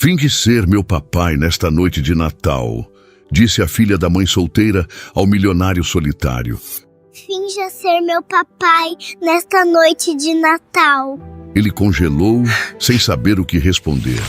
Finge ser meu papai nesta noite de Natal, disse a filha da mãe solteira ao milionário solitário. Finja ser meu papai nesta noite de Natal. Ele congelou, sem saber o que responder.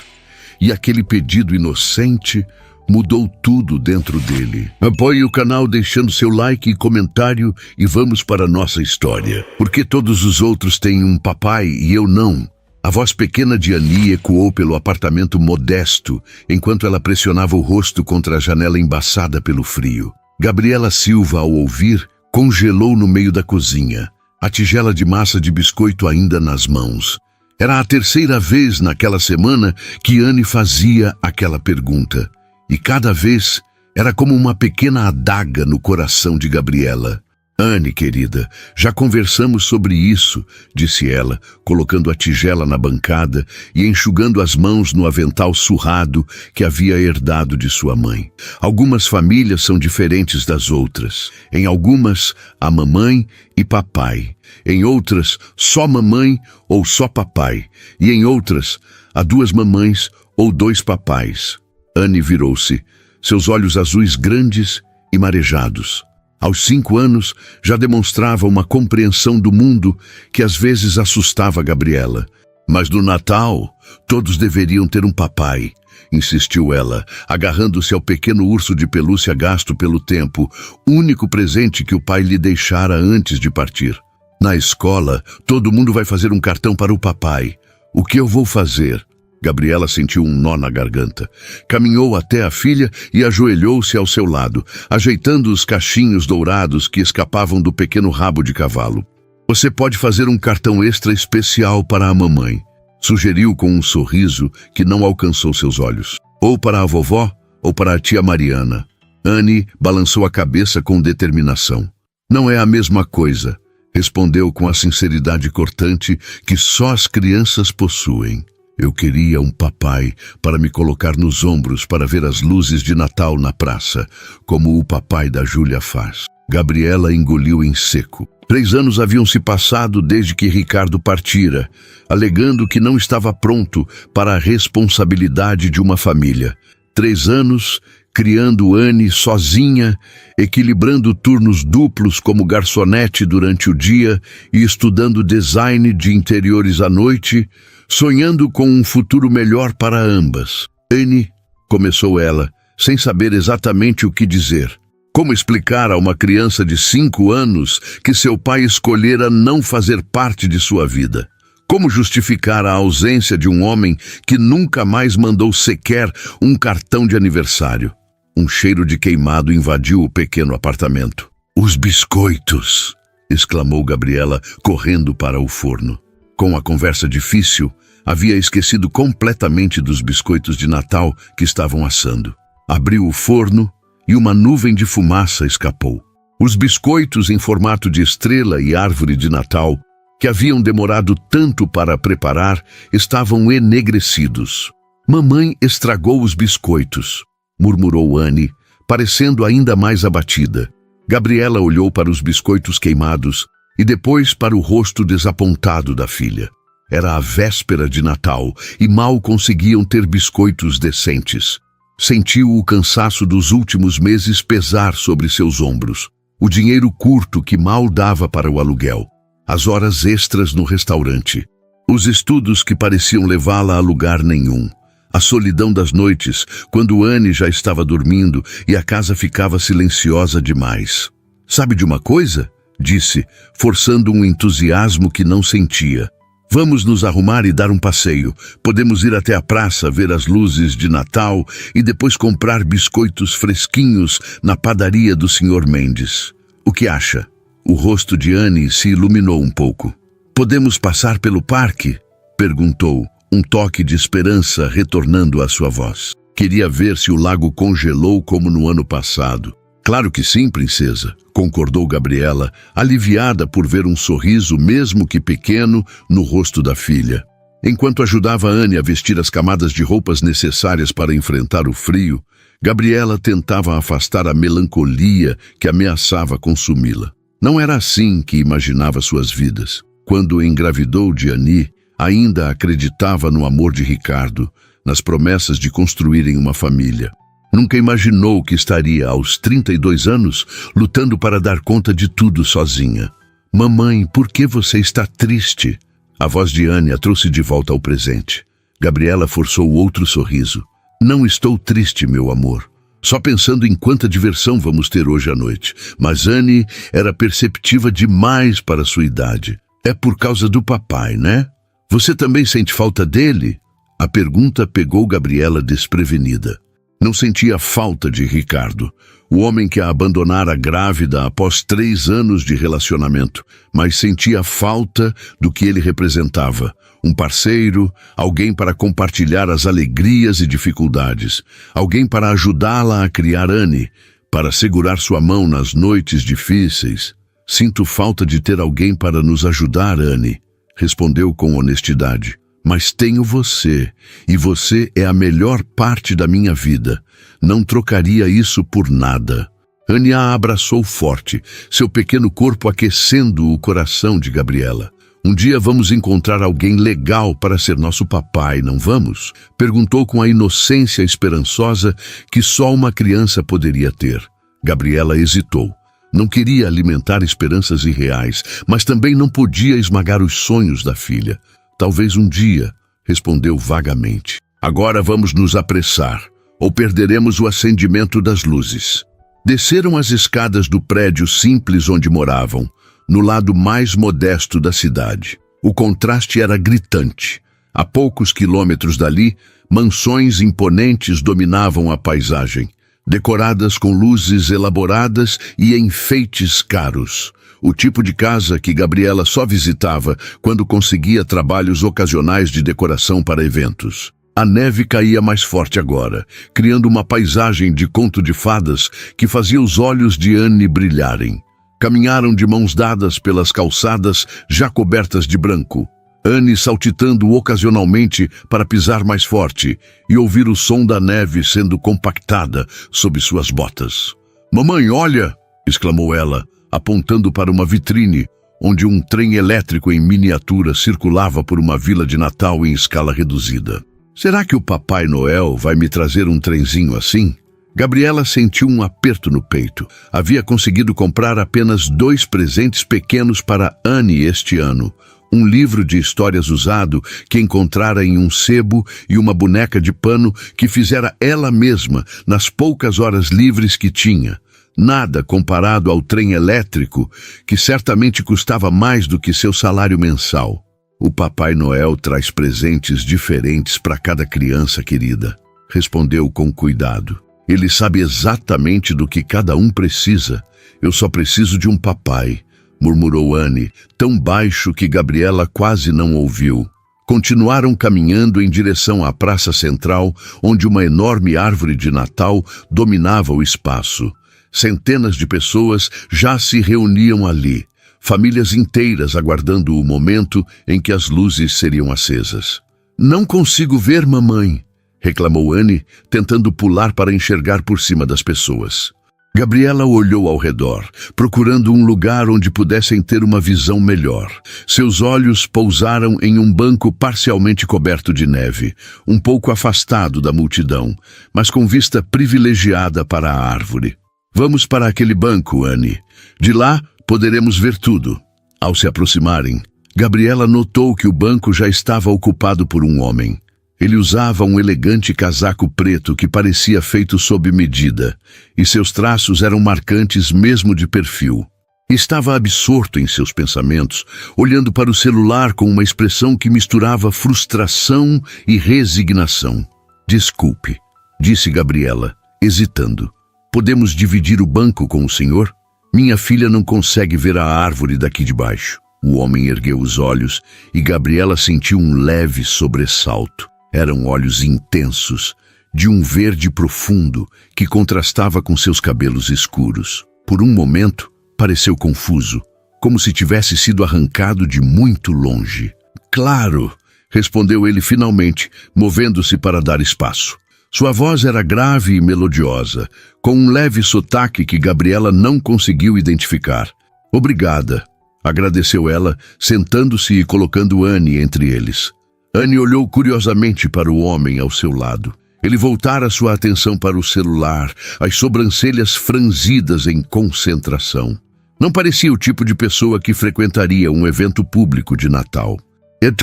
E aquele pedido inocente mudou tudo dentro dele. Apoie o canal deixando seu like e comentário e vamos para a nossa história. Por que todos os outros têm um papai e eu não? A voz pequena de Annie ecoou pelo apartamento modesto, enquanto ela pressionava o rosto contra a janela embaçada pelo frio. Gabriela Silva, ao ouvir, congelou no meio da cozinha, a tigela de massa de biscoito ainda nas mãos. Era a terceira vez naquela semana que Annie fazia aquela pergunta. E cada vez era como uma pequena adaga no coração de Gabriela. Annie, querida, já conversamos sobre isso, disse ela, colocando a tigela na bancada e enxugando as mãos no avental surrado que havia herdado de sua mãe. Algumas famílias são diferentes das outras. Em algumas, há mamãe e papai. Em outras, só mamãe ou só papai. E em outras, há duas mamães ou dois papais. Annie virou-se, seus olhos azuis grandes e marejados. Aos 5 anos, já demonstrava uma compreensão do mundo que às vezes assustava Gabriela. Mas no Natal, todos deveriam ter um papai, insistiu ela, agarrando-se ao pequeno urso de pelúcia gasto pelo tempo, único presente que o pai lhe deixara antes de partir. Na escola, todo mundo vai fazer um cartão para o papai. O que eu vou fazer? Gabriela sentiu um nó na garganta. Caminhou até a filha e ajoelhou-se ao seu lado, ajeitando os cachinhos dourados que escapavam do pequeno rabo de cavalo. Você pode fazer um cartão extra especial para a mamãe, sugeriu com um sorriso que não alcançou seus olhos. Ou para a vovó, ou para a tia Mariana. Annie balançou a cabeça com determinação. Não é a mesma coisa, respondeu com a sinceridade cortante que só as crianças possuem. Eu queria um papai para me colocar nos ombros para ver as luzes de Natal na praça, como o papai da Júlia faz. Gabriela engoliu em seco. 3 anos haviam se passado desde que Ricardo partira, alegando que não estava pronto para a responsabilidade de uma família. 3 anos criando Annie sozinha, equilibrando turnos duplos como garçonete durante o dia e estudando design de interiores à noite, sonhando com um futuro melhor para ambas. Annie, começou ela, sem saber exatamente o que dizer. Como explicar a uma criança de 5 anos que seu pai escolhera não fazer parte de sua vida? Como justificar a ausência de um homem que nunca mais mandou sequer um cartão de aniversário? Um cheiro de queimado invadiu o pequeno apartamento. Os biscoitos! Exclamou Gabriela, correndo para o forno. Com a conversa difícil, havia esquecido completamente dos biscoitos de Natal que estavam assando. Abriu o forno e uma nuvem de fumaça escapou. Os biscoitos em formato de estrela e árvore de Natal, que haviam demorado tanto para preparar, estavam enegrecidos. Mamãe estragou os biscoitos, murmurou Annie, parecendo ainda mais abatida. Gabriela olhou para os biscoitos queimados e depois para o rosto desapontado da filha. Era a véspera de Natal e mal conseguiam ter biscoitos decentes. Sentiu o cansaço dos últimos meses pesar sobre seus ombros, o dinheiro curto que mal dava para o aluguel, as horas extras no restaurante, os estudos que pareciam levá-la a lugar nenhum, a solidão das noites, quando Annie já estava dormindo e a casa ficava silenciosa demais. Sabe de uma coisa? Disse, forçando um entusiasmo que não sentia. Vamos nos arrumar e dar um passeio. Podemos ir até a praça, ver as luzes de Natal e depois comprar biscoitos fresquinhos na padaria do Sr. Mendes. O que acha? O rosto de Annie se iluminou um pouco. Podemos passar pelo parque? Perguntou, um toque de esperança retornando à sua voz. Queria ver se o lago congelou como no ano passado. Claro que sim, princesa, concordou Gabriela, aliviada por ver um sorriso, mesmo que pequeno, no rosto da filha. Enquanto ajudava Annie a vestir as camadas de roupas necessárias para enfrentar o frio, Gabriela tentava afastar a melancolia que ameaçava consumi-la. Não era assim que imaginava suas vidas. Quando engravidou de Annie, ainda acreditava no amor de Ricardo, nas promessas de construírem uma família. Nunca imaginou que estaria, aos 32 anos, lutando para dar conta de tudo sozinha. Mamãe, por que você está triste? A voz de Anne a trouxe de volta ao presente. Gabriela forçou outro sorriso. Não estou triste, meu amor. Só pensando em quanta diversão vamos ter hoje à noite. Mas Anne era perceptiva demais para sua idade. É por causa do papai, né? Você também sente falta dele? A pergunta pegou Gabriela desprevenida. Não sentia falta de Ricardo, o homem que a abandonara grávida após 3 anos de relacionamento, mas sentia falta do que ele representava. Um parceiro, alguém para compartilhar as alegrias e dificuldades, alguém para ajudá-la a criar Anne, para segurar sua mão nas noites difíceis. Sinto falta de ter alguém para nos ajudar, Anne, respondeu com honestidade. Mas tenho você, e você é a melhor parte da minha vida. Não trocaria isso por nada. Anne a abraçou forte, seu pequeno corpo aquecendo o coração de Gabriela. Um dia vamos encontrar alguém legal para ser nosso papai, não vamos? Perguntou com a inocência esperançosa que só uma criança poderia ter. Gabriela hesitou. Não queria alimentar esperanças irreais, mas também não podia esmagar os sonhos da filha. Talvez um dia, respondeu vagamente. Agora vamos nos apressar, ou perderemos o acendimento das luzes. Desceram as escadas do prédio simples onde moravam, no lado mais modesto da cidade. O contraste era gritante. A poucos quilômetros dali, mansões imponentes dominavam a paisagem, decoradas com luzes elaboradas e enfeites caros. O tipo de casa que Gabriela só visitava quando conseguia trabalhos ocasionais de decoração para eventos. A neve caía mais forte agora, criando uma paisagem de conto de fadas que fazia os olhos de Anne brilharem. Caminharam de mãos dadas pelas calçadas já cobertas de branco. Anne saltitando ocasionalmente para pisar mais forte e ouvir o som da neve sendo compactada sob suas botas. "Mamãe, olha!" exclamou ela, apontando para uma vitrine, onde um trem elétrico em miniatura circulava por uma vila de Natal em escala reduzida. Será que o Papai Noel vai me trazer um trenzinho assim? Gabriela sentiu um aperto no peito. Havia conseguido comprar apenas 2 presentes pequenos para Anne este ano. Um livro de histórias usado que encontrara em um sebo e uma boneca de pano que fizera ela mesma nas poucas horas livres que tinha. Nada comparado ao trem elétrico, que certamente custava mais do que seu salário mensal. O Papai Noel traz presentes diferentes para cada criança querida, respondeu com cuidado. Ele sabe exatamente do que cada um precisa. Eu só preciso de um papai, murmurou Anne, tão baixo que Gabriela quase não ouviu. Continuaram caminhando em direção à praça central, onde uma enorme árvore de Natal dominava o espaço. Centenas de pessoas já se reuniam ali, famílias inteiras aguardando o momento em que as luzes seriam acesas. "Não consigo ver, mamãe", reclamou Anne, tentando pular para enxergar por cima das pessoas. Gabriela olhou ao redor, procurando um lugar onde pudessem ter uma visão melhor. Seus olhos pousaram em um banco parcialmente coberto de neve, um pouco afastado da multidão, mas com vista privilegiada para a árvore. "Vamos para aquele banco, Anne. De lá, poderemos ver tudo." Ao se aproximarem, Gabriela notou que o banco já estava ocupado por um homem. Ele usava um elegante casaco preto que parecia feito sob medida, e seus traços eram marcantes mesmo de perfil. Estava absorto em seus pensamentos, olhando para o celular com uma expressão que misturava frustração e resignação. "Desculpe", disse Gabriela, hesitando. "Podemos dividir o banco com o senhor? Minha filha não consegue ver a árvore daqui de baixo." O homem ergueu os olhos e Gabriela sentiu um leve sobressalto. Eram olhos intensos, de um verde profundo que contrastava com seus cabelos escuros. Por um momento, pareceu confuso, como se tivesse sido arrancado de muito longe. "Claro", respondeu ele finalmente, movendo-se para dar espaço. Sua voz era grave e melodiosa, com um leve sotaque que Gabriela não conseguiu identificar. "Obrigada", agradeceu ela, sentando-se e colocando Anne entre eles. Anne olhou curiosamente para o homem ao seu lado. Ele voltara sua atenção para o celular, as sobrancelhas franzidas em concentração. Não parecia o tipo de pessoa que frequentaria um evento público de Natal.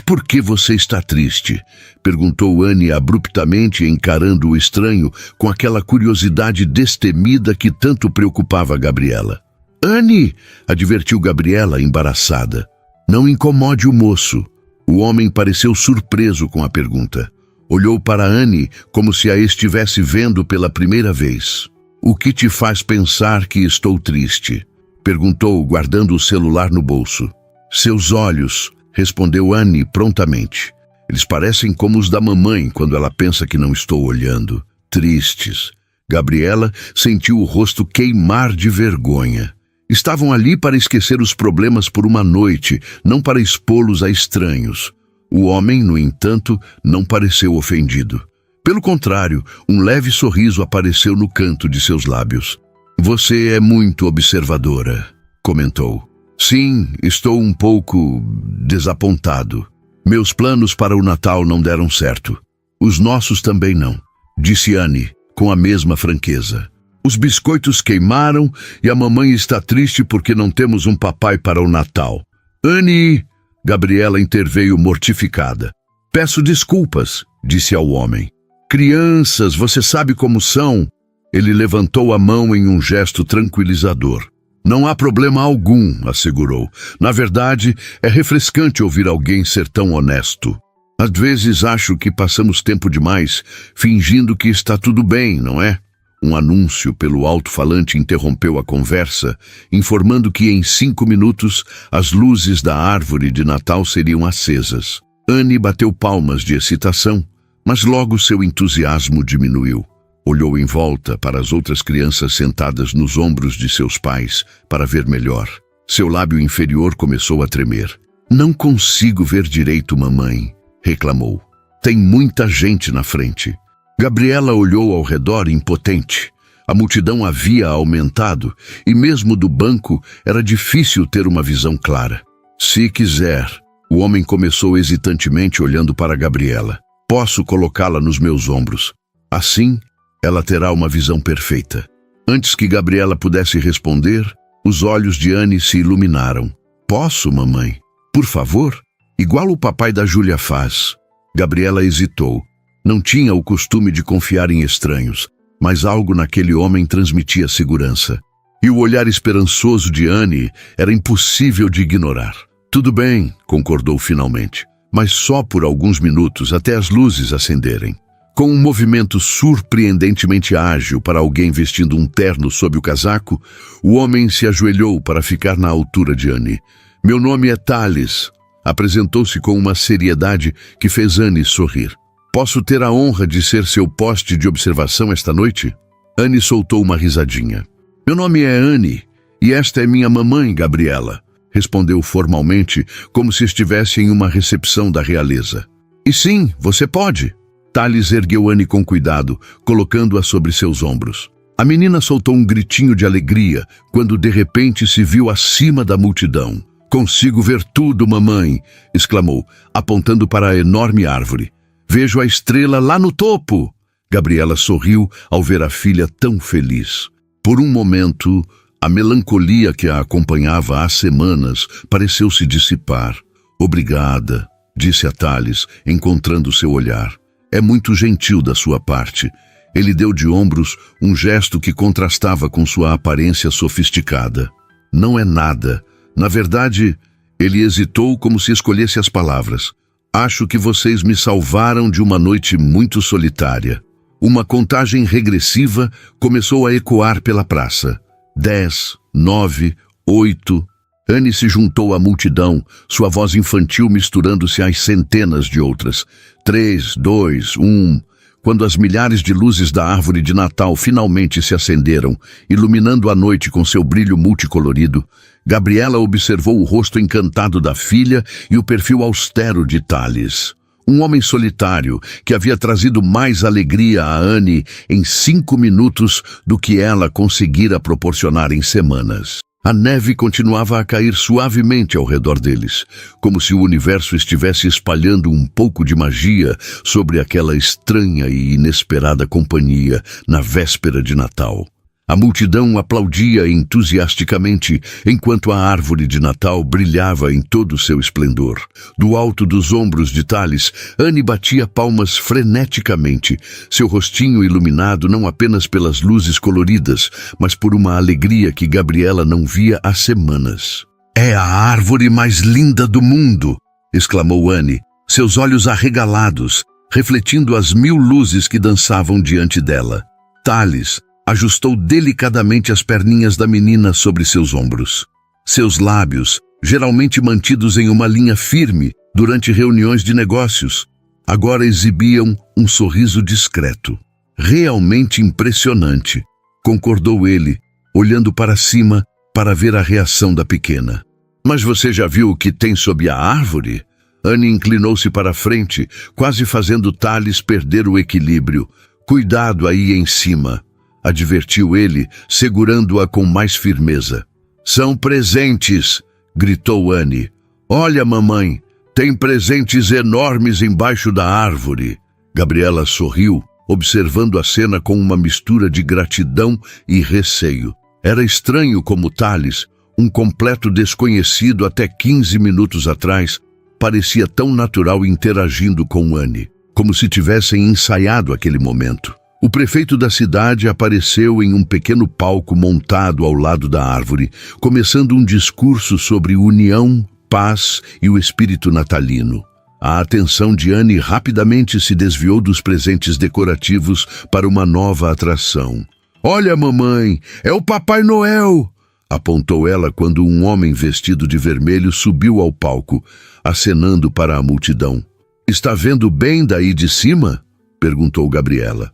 Por que você está triste? Perguntou Anne abruptamente, encarando o estranho com aquela curiosidade destemida que tanto preocupava Gabriela. Anne, advertiu Gabriela, embaraçada. Não incomode o moço. O homem pareceu surpreso com a pergunta. Olhou para Anne como se a estivesse vendo pela primeira vez. O que te faz pensar que estou triste? Perguntou, guardando o celular no bolso. Seus olhos, respondeu Anne prontamente. Eles parecem como os da mamãe quando ela pensa que não estou olhando. Tristes. Gabriela sentiu o rosto queimar de vergonha. Estavam ali para esquecer os problemas por uma noite, não para expô-los a estranhos. O homem, no entanto, não pareceu ofendido. Pelo contrário, um leve sorriso apareceu no canto de seus lábios. Você é muito observadora, comentou. Sim, estou um pouco desapontado. Meus planos para o Natal não deram certo. Os nossos também não, disse Anne, com a mesma franqueza. Os biscoitos queimaram e a mamãe está triste porque não temos um papai para o Natal. Anne! Gabriela interveio mortificada. Peço desculpas, disse ao homem. Crianças, você sabe como são? Ele levantou a mão em um gesto tranquilizador. Não há problema algum, assegurou. Na verdade, é refrescante ouvir alguém ser tão honesto. Às vezes acho que passamos tempo demais fingindo que está tudo bem, não é? Um anúncio pelo alto-falante interrompeu a conversa, informando que em 5 minutos as luzes da árvore de Natal seriam acesas. Anne bateu palmas de excitação, mas logo seu entusiasmo diminuiu. Olhou em volta para as outras crianças sentadas nos ombros de seus pais para ver melhor. Seu lábio inferior começou a tremer. Não consigo ver direito, mamãe, reclamou. Tem muita gente na frente. Gabriela olhou ao redor impotente. A multidão havia aumentado e mesmo do banco era difícil ter uma visão clara. Se quiser, o homem começou hesitantemente olhando para Gabriela. Posso colocá-la nos meus ombros. Assim, ela terá uma visão perfeita. Antes que Gabriela pudesse responder, os olhos de Anne se iluminaram. Posso, mamãe? Por favor? Igual o papai da Júlia faz. Gabriela hesitou. Não tinha o costume de confiar em estranhos, mas algo naquele homem transmitia segurança. E o olhar esperançoso de Anne era impossível de ignorar. Tudo bem, concordou finalmente, mas só por alguns minutos até as luzes acenderem. Com um movimento surpreendentemente ágil para alguém vestindo um terno sob o casaco, o homem se ajoelhou para ficar na altura de Anne. Meu nome é Thales, apresentou-se com uma seriedade que fez Anne sorrir. Posso ter a honra de ser seu poste de observação esta noite? Anne soltou uma risadinha. Meu nome é Anne e esta é minha mamãe, Gabriela, respondeu formalmente, como se estivesse em uma recepção da realeza. E sim, você pode. Thales ergueu Anne com cuidado, colocando-a sobre seus ombros. A menina soltou um gritinho de alegria quando de repente se viu acima da multidão. Consigo ver tudo, mamãe, exclamou, apontando para a enorme árvore. Vejo a estrela lá no topo. Gabriela sorriu ao ver a filha tão feliz. Por um momento, a melancolia que a acompanhava há semanas pareceu se dissipar. Obrigada, disse a Thales, encontrando seu olhar. É muito gentil da sua parte. Ele deu de ombros um gesto que contrastava com sua aparência sofisticada. Não é nada. Na verdade, ele hesitou como se escolhesse as palavras. Acho que vocês me salvaram de uma noite muito solitária. Uma contagem regressiva começou a ecoar pela praça. 10, 9, 8... Anne se juntou à multidão, sua voz infantil misturando-se às centenas de outras. 3, 2, 1... Quando as milhares de luzes da árvore de Natal finalmente se acenderam, iluminando a noite com seu brilho multicolorido, Gabriela observou o rosto encantado da filha e o perfil austero de Thales. Um homem solitário que havia trazido mais alegria a Anne em 5 minutos do que ela conseguira proporcionar em semanas. A neve continuava a cair suavemente ao redor deles, como se o universo estivesse espalhando um pouco de magia sobre aquela estranha e inesperada companhia na véspera de Natal. A multidão aplaudia entusiasticamente enquanto a árvore de Natal brilhava em todo o seu esplendor. Do alto dos ombros de Thales, Anne batia palmas freneticamente, seu rostinho iluminado não apenas pelas luzes coloridas, mas por uma alegria que Gabriela não via há semanas. "É a árvore mais linda do mundo!" exclamou Anne, seus olhos arregalados, refletindo as 1000 luzes que dançavam diante dela. Thales ajustou delicadamente as perninhas da menina sobre seus ombros. Seus lábios, geralmente mantidos em uma linha firme durante reuniões de negócios, agora exibiam um sorriso discreto. "Realmente impressionante", concordou ele, olhando para cima para ver a reação da pequena. "Mas você já viu o que tem sob a árvore?" Anne inclinou-se para a frente, quase fazendo Thales perder o equilíbrio. "Cuidado aí em cima", advertiu ele, segurando-a com mais firmeza. "São presentes", gritou Anne. "Olha, mamãe, tem presentes enormes embaixo da árvore." Gabriela sorriu, observando a cena com uma mistura de gratidão e receio. Era estranho como Thales, um completo desconhecido até 15 minutos atrás, parecia tão natural interagindo com Anne, como se tivessem ensaiado aquele momento. O prefeito da cidade apareceu em um pequeno palco montado ao lado da árvore, começando um discurso sobre união, paz e o espírito natalino. A atenção de Anne rapidamente se desviou dos presentes decorativos para uma nova atração. "Olha, mamãe, é o Papai Noel!" apontou ela quando um homem vestido de vermelho subiu ao palco, acenando para a multidão. "Está vendo bem daí de cima?" perguntou Gabriela.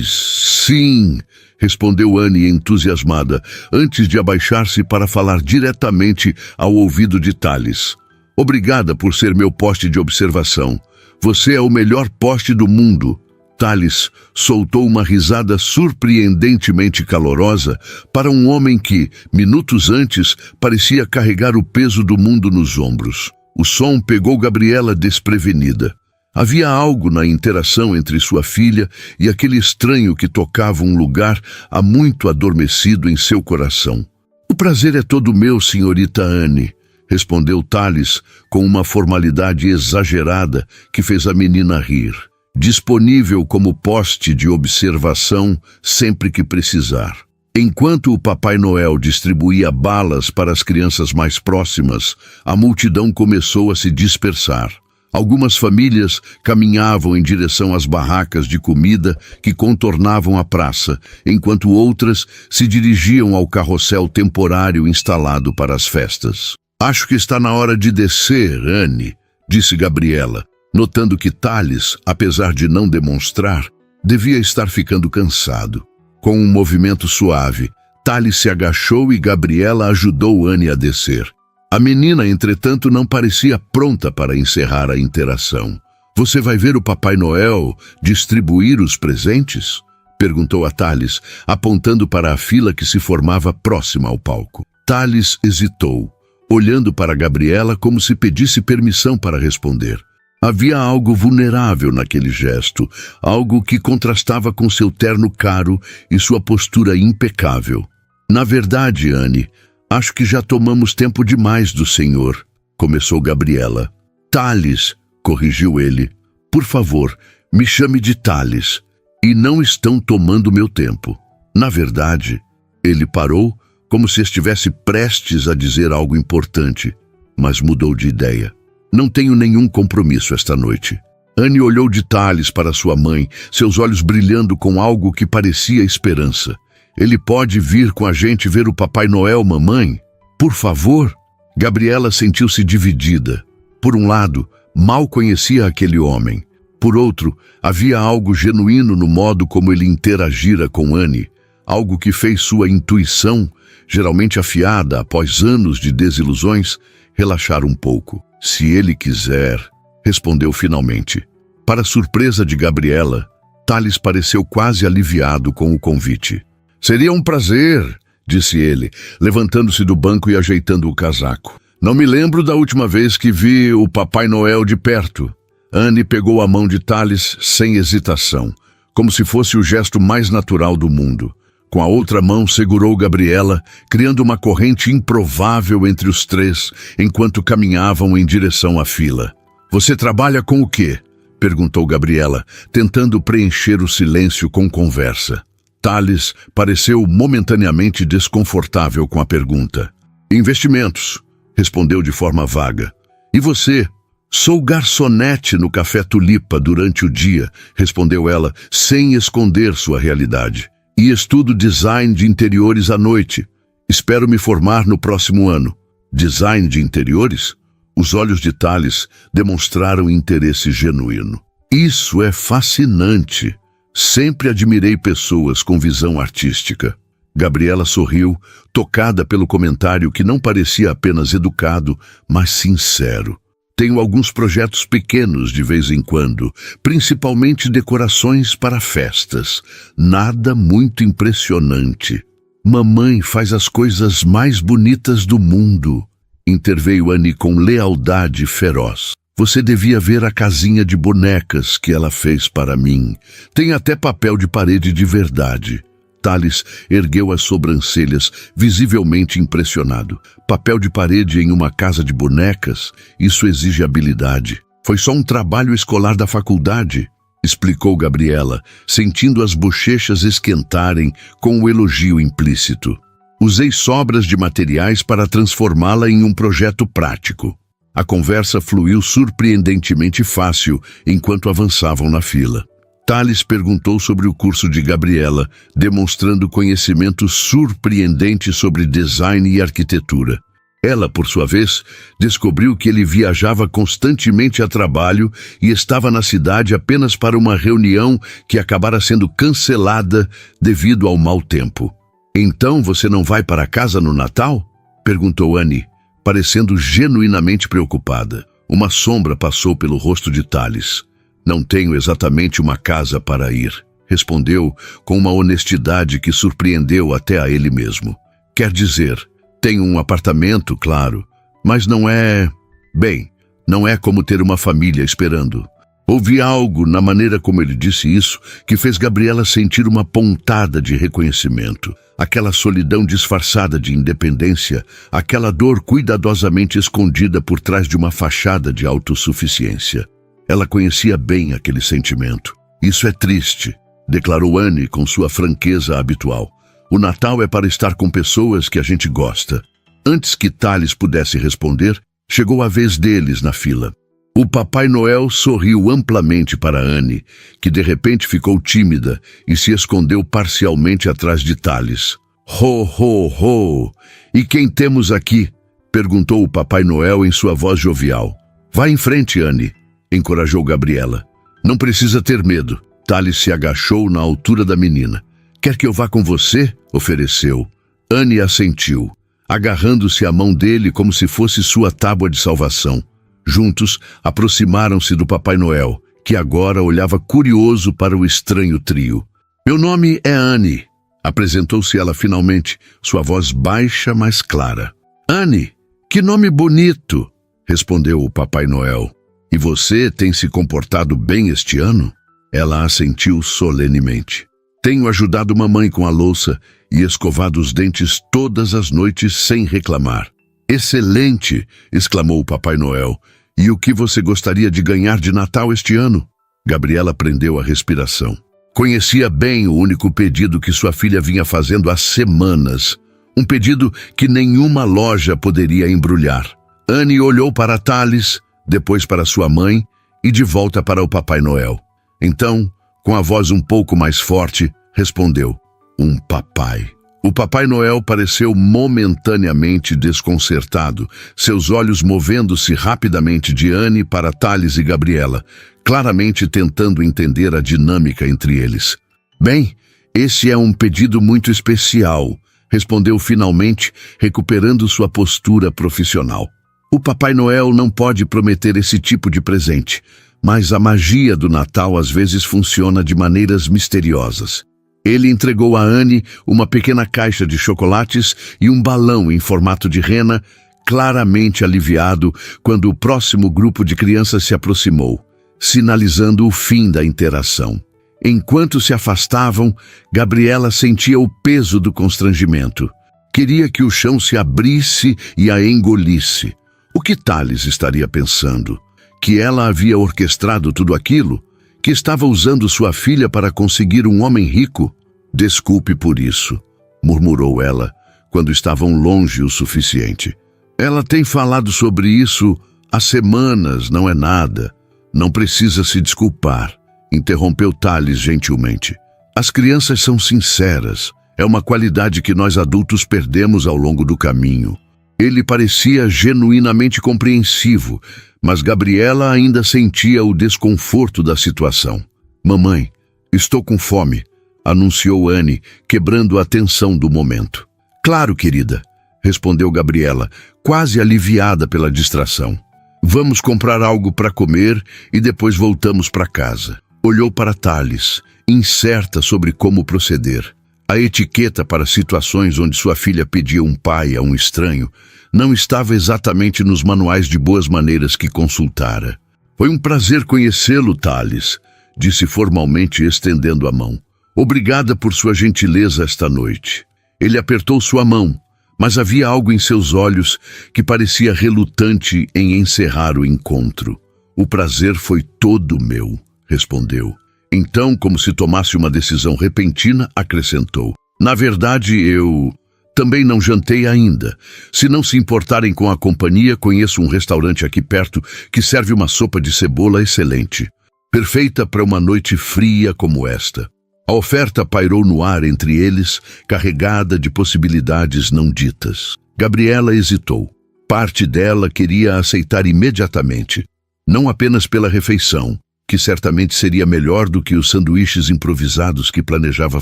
"Sim", respondeu Anne entusiasmada, antes de abaixar-se para falar diretamente ao ouvido de Thales. "Obrigada por ser meu poste de observação. Você é o melhor poste do mundo." Thales soltou uma risada surpreendentemente calorosa para um homem que, minutos antes, parecia carregar o peso do mundo nos ombros. O som pegou Gabriela desprevenida. Havia algo na interação entre sua filha e aquele estranho que tocava um lugar há muito adormecido em seu coração. "O prazer é todo meu, senhorita Anne", respondeu Thales com uma formalidade exagerada que fez a menina rir. "Disponível como poste de observação sempre que precisar." Enquanto o Papai Noel distribuía balas para as crianças mais próximas, a multidão começou a se dispersar. Algumas famílias caminhavam em direção às barracas de comida que contornavam a praça, enquanto outras se dirigiam ao carrossel temporário instalado para as festas. "Acho que está na hora de descer, Anne", disse Gabriela, notando que Thales, apesar de não demonstrar, devia estar ficando cansado. Com um movimento suave, Thales se agachou e Gabriela ajudou Anne a descer. A menina, entretanto, não parecia pronta para encerrar a interação. "Você vai ver o Papai Noel distribuir os presentes?" perguntou a Thales, apontando para a fila que se formava próxima ao palco. Thales hesitou, olhando para Gabriela como se pedisse permissão para responder. Havia algo vulnerável naquele gesto, algo que contrastava com seu terno caro e sua postura impecável. "Na verdade, Anne, acho que já tomamos tempo demais do senhor", começou Gabriela. "Thales", corrigiu ele. "Por favor, me chame de Thales. E não estão tomando meu tempo. Na verdade..." Ele parou, como se estivesse prestes a dizer algo importante, mas mudou de ideia. "Não tenho nenhum compromisso esta noite." Anne olhou de Thales para sua mãe, seus olhos brilhando com algo que parecia esperança. "Ele pode vir com a gente ver o Papai Noel, mamãe? Por favor?" Gabriela sentiu-se dividida. Por um lado, mal conhecia aquele homem. Por outro, havia algo genuíno no modo como ele interagira com Anne, algo que fez sua intuição, geralmente afiada após anos de desilusões, relaxar um pouco. "Se ele quiser", respondeu finalmente. Para surpresa de Gabriela, Thales pareceu quase aliviado com o convite. "Seria um prazer", disse ele, levantando-se do banco e ajeitando o casaco. Não me lembro da última vez que vi o Papai Noel de perto. Anne pegou a mão de Thales sem hesitação, como se fosse o gesto mais natural do mundo. Com a outra mão segurou Gabriela, criando uma corrente improvável entre os três, enquanto caminhavam em direção à fila. Você trabalha com o quê? Perguntou Gabriela, tentando preencher o silêncio com conversa. Thales pareceu momentaneamente desconfortável com a pergunta. Investimentos, respondeu de forma vaga. E você? Sou garçonete no Café Tulipa durante o dia, respondeu ela, sem esconder sua realidade. E estudo design de interiores à noite. Espero me formar no próximo ano. Design de interiores? Os olhos de Thales demonstraram interesse genuíno. Isso é fascinante. Sempre admirei pessoas com visão artística. Gabriela sorriu, tocada pelo comentário que não parecia apenas educado, mas sincero. Tenho alguns projetos pequenos de vez em quando, principalmente decorações para festas. Nada muito impressionante. Mamãe faz as coisas mais bonitas do mundo, interveio Anne com lealdade feroz. Você devia ver a casinha de bonecas que ela fez para mim. Tem até papel de parede de verdade. Thales ergueu as sobrancelhas, visivelmente impressionado. Papel de parede em uma casa de bonecas? Isso exige habilidade. Foi só um trabalho escolar da faculdade, explicou Gabriela, sentindo as bochechas esquentarem com o elogio implícito. Usei sobras de materiais para transformá-la em um projeto prático. A conversa fluiu surpreendentemente fácil enquanto avançavam na fila. Thales perguntou sobre o curso de Gabriela, demonstrando conhecimento surpreendente sobre design e arquitetura. Ela, por sua vez, descobriu que ele viajava constantemente a trabalho e estava na cidade apenas para uma reunião que acabara sendo cancelada devido ao mau tempo. Então você não vai para casa no Natal? Perguntou Anne, parecendo genuinamente preocupada. Uma sombra passou pelo rosto de Thales. Não tenho exatamente uma casa para ir, respondeu com uma honestidade que surpreendeu até a ele mesmo. Quer dizer, tenho um apartamento, claro, mas não é... Bem, não é como ter uma família esperando. Houve algo na maneira como ele disse isso que fez Gabriela sentir uma pontada de reconhecimento. Aquela solidão disfarçada de independência, aquela dor cuidadosamente escondida por trás de uma fachada de autossuficiência. Ela conhecia bem aquele sentimento. Isso é triste, declarou Anne com sua franqueza habitual. O Natal é para estar com pessoas que a gente gosta. Antes que Thales pudesse responder, chegou a vez deles na fila. O Papai Noel sorriu amplamente para Anne, que de repente ficou tímida e se escondeu parcialmente atrás de Thales. Ho, ho, ho! E quem temos aqui? Perguntou o Papai Noel em sua voz jovial. Vá em frente, Anne, encorajou Gabriela. Não precisa ter medo. Thales se agachou na altura da menina. Quer que eu vá com você? Ofereceu. Anne assentiu, agarrando-se à mão dele como se fosse sua tábua de salvação. Juntos, aproximaram-se do Papai Noel, que agora olhava curioso para o estranho trio. Meu nome é Anne, apresentou-se ela finalmente, sua voz baixa, mas clara. Anne, que nome bonito, respondeu o Papai Noel. E você tem se comportado bem este ano? Ela assentiu solenemente. Tenho ajudado mamãe com a louça e escovado os dentes todas as noites sem reclamar. Excelente! Exclamou o Papai Noel. E o que você gostaria de ganhar de Natal este ano? Gabriela prendeu a respiração. Conhecia bem o único pedido que sua filha vinha fazendo há semanas. Um pedido que nenhuma loja poderia embrulhar. Anne olhou para Thales, depois para sua mãe e de volta para o Papai Noel. Então, com a voz um pouco mais forte, respondeu, um papai. O Papai Noel pareceu momentaneamente desconcertado, seus olhos movendo-se rapidamente de Anne para Thales e Gabriela, claramente tentando entender a dinâmica entre eles. Bem, esse é um pedido muito especial, respondeu finalmente, recuperando sua postura profissional. O Papai Noel não pode prometer esse tipo de presente, mas a magia do Natal às vezes funciona de maneiras misteriosas. Ele entregou a Anne uma pequena caixa de chocolates e um balão em formato de rena, claramente aliviado quando o próximo grupo de crianças se aproximou, sinalizando o fim da interação. Enquanto se afastavam, Gabriela sentia o peso do constrangimento. Queria que o chão se abrisse e a engolisse. O que Tales estaria pensando? Que ela havia orquestrado tudo aquilo? Que estava usando sua filha para conseguir um homem rico? Desculpe por isso, murmurou ela, quando estavam longe o suficiente. Ela tem falado sobre isso há semanas, não é nada. Não precisa se desculpar, interrompeu Tales gentilmente. As crianças são sinceras. É uma qualidade que nós adultos perdemos ao longo do caminho. Ele parecia genuinamente compreensivo, mas Gabriela ainda sentia o desconforto da situação. Mamãe, estou com fome, anunciou Anne, quebrando a tensão do momento. Claro, querida, respondeu Gabriela, quase aliviada pela distração. Vamos comprar algo para comer e depois voltamos para casa. Olhou para Tales, incerta sobre como proceder. A etiqueta para situações onde sua filha pedia um pai a um estranho não estava exatamente nos manuais de boas maneiras que consultara. Foi um prazer conhecê-lo, Tales, disse formalmente estendendo a mão. Obrigada por sua gentileza esta noite. Ele apertou sua mão, mas havia algo em seus olhos que parecia relutante em encerrar o encontro. O prazer foi todo meu, respondeu. Então, como se tomasse uma decisão repentina, acrescentou. Na verdade, eu também não jantei ainda. Se não se importarem com a companhia, conheço um restaurante aqui perto que serve uma sopa de cebola excelente. Perfeita para uma noite fria como esta. A oferta pairou no ar entre eles, carregada de possibilidades não ditas. Gabriela hesitou. Parte dela queria aceitar imediatamente, não apenas pela refeição, que certamente seria melhor do que os sanduíches improvisados que planejava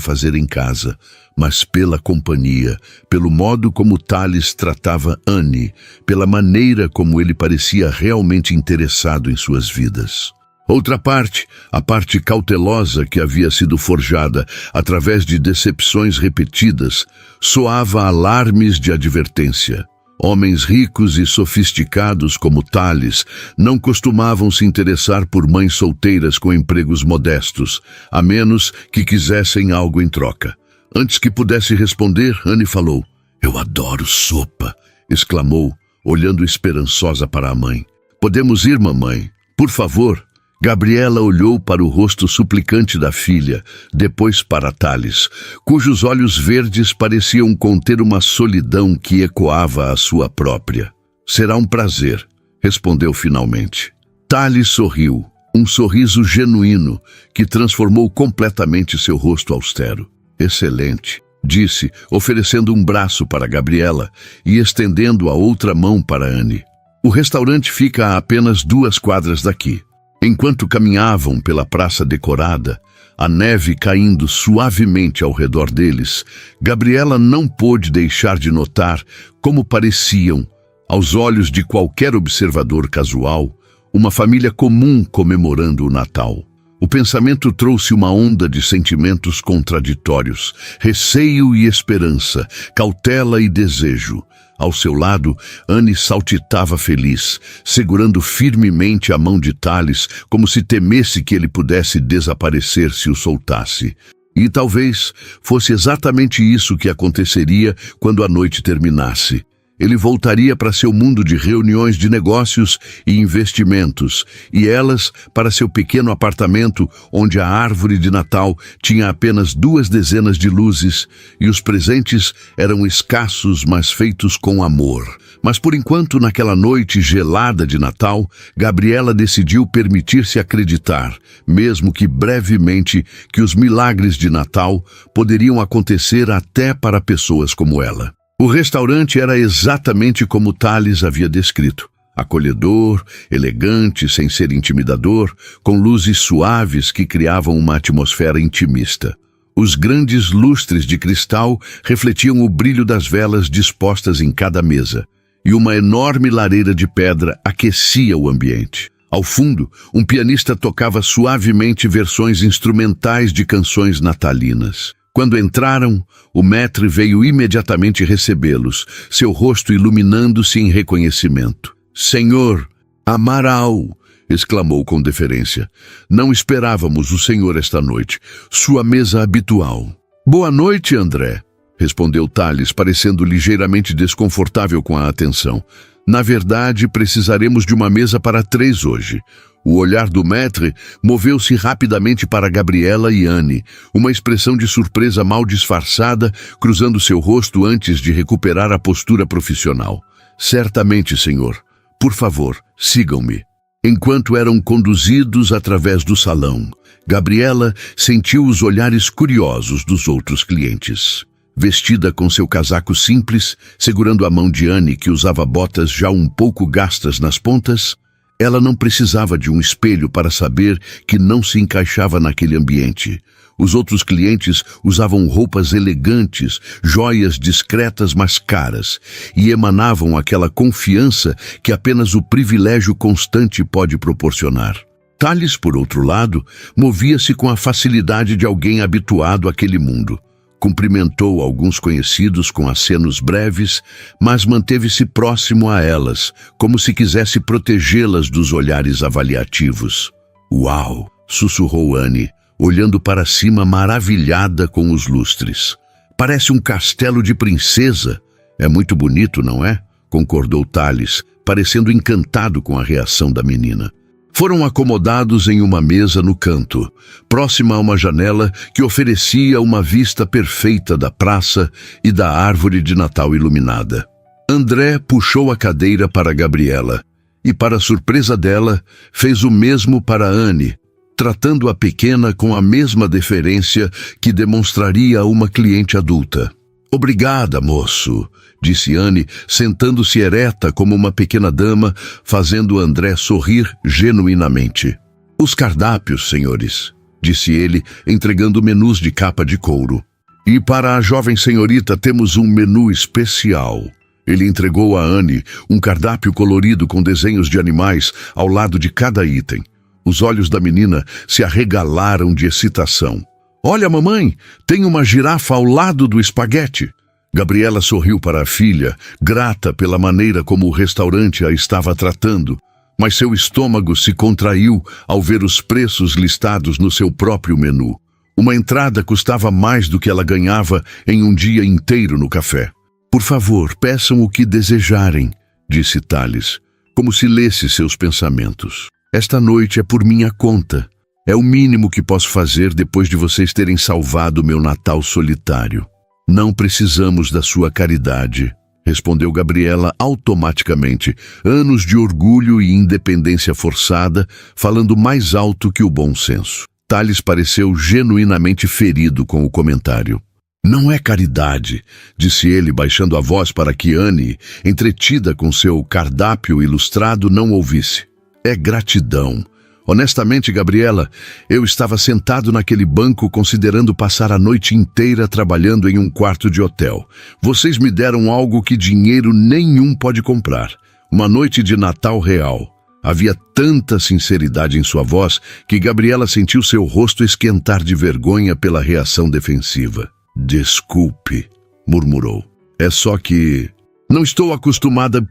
fazer em casa, mas pela companhia, pelo modo como Tales tratava Anne, pela maneira como ele parecia realmente interessado em suas vidas. Outra parte, a parte cautelosa que havia sido forjada através de decepções repetidas, soava alarmes de advertência. Homens ricos e sofisticados como Tales não costumavam se interessar por mães solteiras com empregos modestos, a menos que quisessem algo em troca. Antes que pudesse responder, Anne falou. Eu adoro sopa, exclamou, olhando esperançosa para a mãe. Podemos ir, mamãe? Por favor. Gabriela olhou para o rosto suplicante da filha, depois para Tales, cujos olhos verdes pareciam conter uma solidão que ecoava a sua própria. Será um prazer, respondeu finalmente. Tales sorriu, um sorriso genuíno que transformou completamente seu rosto austero. Excelente, disse, oferecendo um braço para Gabriela e estendendo a outra mão para Anne. O restaurante fica a apenas 2 quadras daqui. Enquanto caminhavam pela praça decorada, a neve caindo suavemente ao redor deles, Gabriela não pôde deixar de notar como pareciam, aos olhos de qualquer observador casual, uma família comum comemorando o Natal. O pensamento trouxe uma onda de sentimentos contraditórios, receio e esperança, cautela e desejo. Ao seu lado, Anne saltitava feliz, segurando firmemente a mão de Tales, como se temesse que ele pudesse desaparecer se o soltasse. E talvez fosse exatamente isso que aconteceria quando a noite terminasse. Ele voltaria para seu mundo de reuniões de negócios e investimentos, e elas para seu pequeno apartamento onde a árvore de Natal tinha apenas 2 dezenas de luzes e os presentes eram escassos, mas feitos com amor. Mas por enquanto, naquela noite gelada de Natal, Gabriela decidiu permitir-se acreditar, mesmo que brevemente, que os milagres de Natal poderiam acontecer até para pessoas como ela. O restaurante era exatamente como Tales havia descrito. Acolhedor, elegante, sem ser intimidador, com luzes suaves que criavam uma atmosfera intimista. Os grandes lustres de cristal refletiam o brilho das velas dispostas em cada mesa, e uma enorme lareira de pedra aquecia o ambiente. Ao fundo, um pianista tocava suavemente versões instrumentais de canções natalinas. Quando entraram, o maître veio imediatamente recebê-los, seu rosto iluminando-se em reconhecimento. "Senhor, Amaral!" exclamou com deferência. "Não esperávamos o senhor esta noite. Sua mesa habitual." "Boa noite, André", respondeu Tales, parecendo ligeiramente desconfortável com a atenção. "Na verdade, precisaremos de uma mesa para 3 hoje." O olhar do maître moveu-se rapidamente para Gabriela e Anne, uma expressão de surpresa mal disfarçada cruzando seu rosto antes de recuperar a postura profissional. "Certamente, senhor. Por favor, sigam-me." Enquanto eram conduzidos através do salão, Gabriela sentiu os olhares curiosos dos outros clientes. Vestida com seu casaco simples, segurando a mão de Anne, que usava botas já um pouco gastas nas pontas, ela não precisava de um espelho para saber que não se encaixava naquele ambiente. Os outros clientes usavam roupas elegantes, joias discretas mas caras, e emanavam aquela confiança que apenas o privilégio constante pode proporcionar. Tales, por outro lado, movia-se com a facilidade de alguém habituado àquele mundo. Cumprimentou alguns conhecidos com acenos breves, mas manteve-se próximo a elas, como se quisesse protegê-las dos olhares avaliativos. "Uau!" sussurrou Anne, olhando para cima maravilhada com os lustres. "Parece um castelo de princesa." "É muito bonito, não é?" concordou Tales, parecendo encantado com a reação da menina. Foram acomodados em uma mesa no canto, próxima a uma janela que oferecia uma vista perfeita da praça e da árvore de Natal iluminada. André puxou a cadeira para Gabriela e, para surpresa dela, fez o mesmo para Anne, tratando a pequena com a mesma deferência que demonstraria a uma cliente adulta. "Obrigada, moço", disse Anne, sentando-se ereta como uma pequena dama, fazendo André sorrir genuinamente. "Os cardápios, senhores", disse ele, entregando menus de capa de couro. "E para a jovem senhorita temos um menu especial." Ele entregou a Anne um cardápio colorido com desenhos de animais ao lado de cada item. Os olhos da menina se arregalaram de excitação. "Olha, mamãe, tem uma girafa ao lado do espaguete." Gabriela sorriu para a filha, grata pela maneira como o restaurante a estava tratando, mas seu estômago se contraiu ao ver os preços listados no seu próprio menu. Uma entrada custava mais do que ela ganhava em um dia inteiro no café. "Por favor, peçam o que desejarem", disse Tales, como se lesse seus pensamentos. "Esta noite é por minha conta. É o mínimo que posso fazer depois de vocês terem salvado meu Natal solitário." "Não precisamos da sua caridade", respondeu Gabriela automaticamente, anos de orgulho e independência forçada, falando mais alto que o bom senso. Tales pareceu genuinamente ferido com o comentário. "Não é caridade", disse ele, baixando a voz para que Anne, entretida com seu cardápio ilustrado, não ouvisse. "É gratidão. Honestamente, Gabriela, eu estava sentado naquele banco considerando passar a noite inteira trabalhando em um quarto de hotel. Vocês me deram algo que dinheiro nenhum pode comprar. Uma noite de Natal real." Havia tanta sinceridade em sua voz que Gabriela sentiu seu rosto esquentar de vergonha pela reação defensiva. "Desculpe", murmurou. "É só que... não estou acostumada..."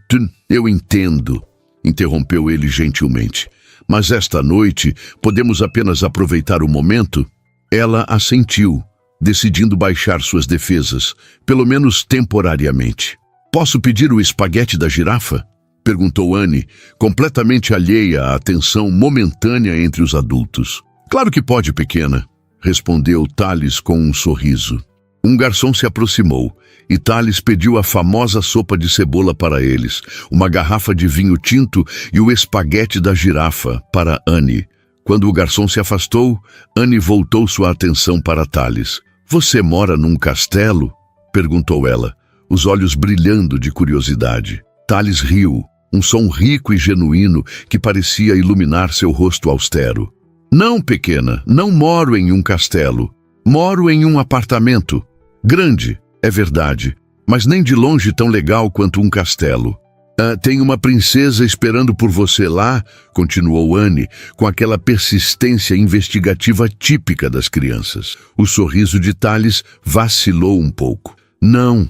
"Eu entendo", interrompeu ele gentilmente. "Mas esta noite podemos apenas aproveitar o momento?" Ela assentiu, decidindo baixar suas defesas, pelo menos temporariamente. "Posso pedir o espaguete da girafa?" perguntou Anne, completamente alheia à tensão momentânea entre os adultos. "Claro que pode, pequena", respondeu Tales com um sorriso. Um garçom se aproximou e Tales pediu a famosa sopa de cebola para eles, uma garrafa de vinho tinto e o espaguete da girafa para Anne. Quando o garçom se afastou, Anne voltou sua atenção para Tales. "Você mora num castelo?" perguntou ela, os olhos brilhando de curiosidade. Tales riu, um som rico e genuíno que parecia iluminar seu rosto austero. "Não, pequena, não moro em um castelo. Moro em um apartamento. Grande, é verdade, mas nem de longe tão legal quanto um castelo." Tem uma princesa esperando por você lá, continuou Anne, com aquela persistência investigativa típica das crianças. O sorriso de Thales vacilou um pouco. Não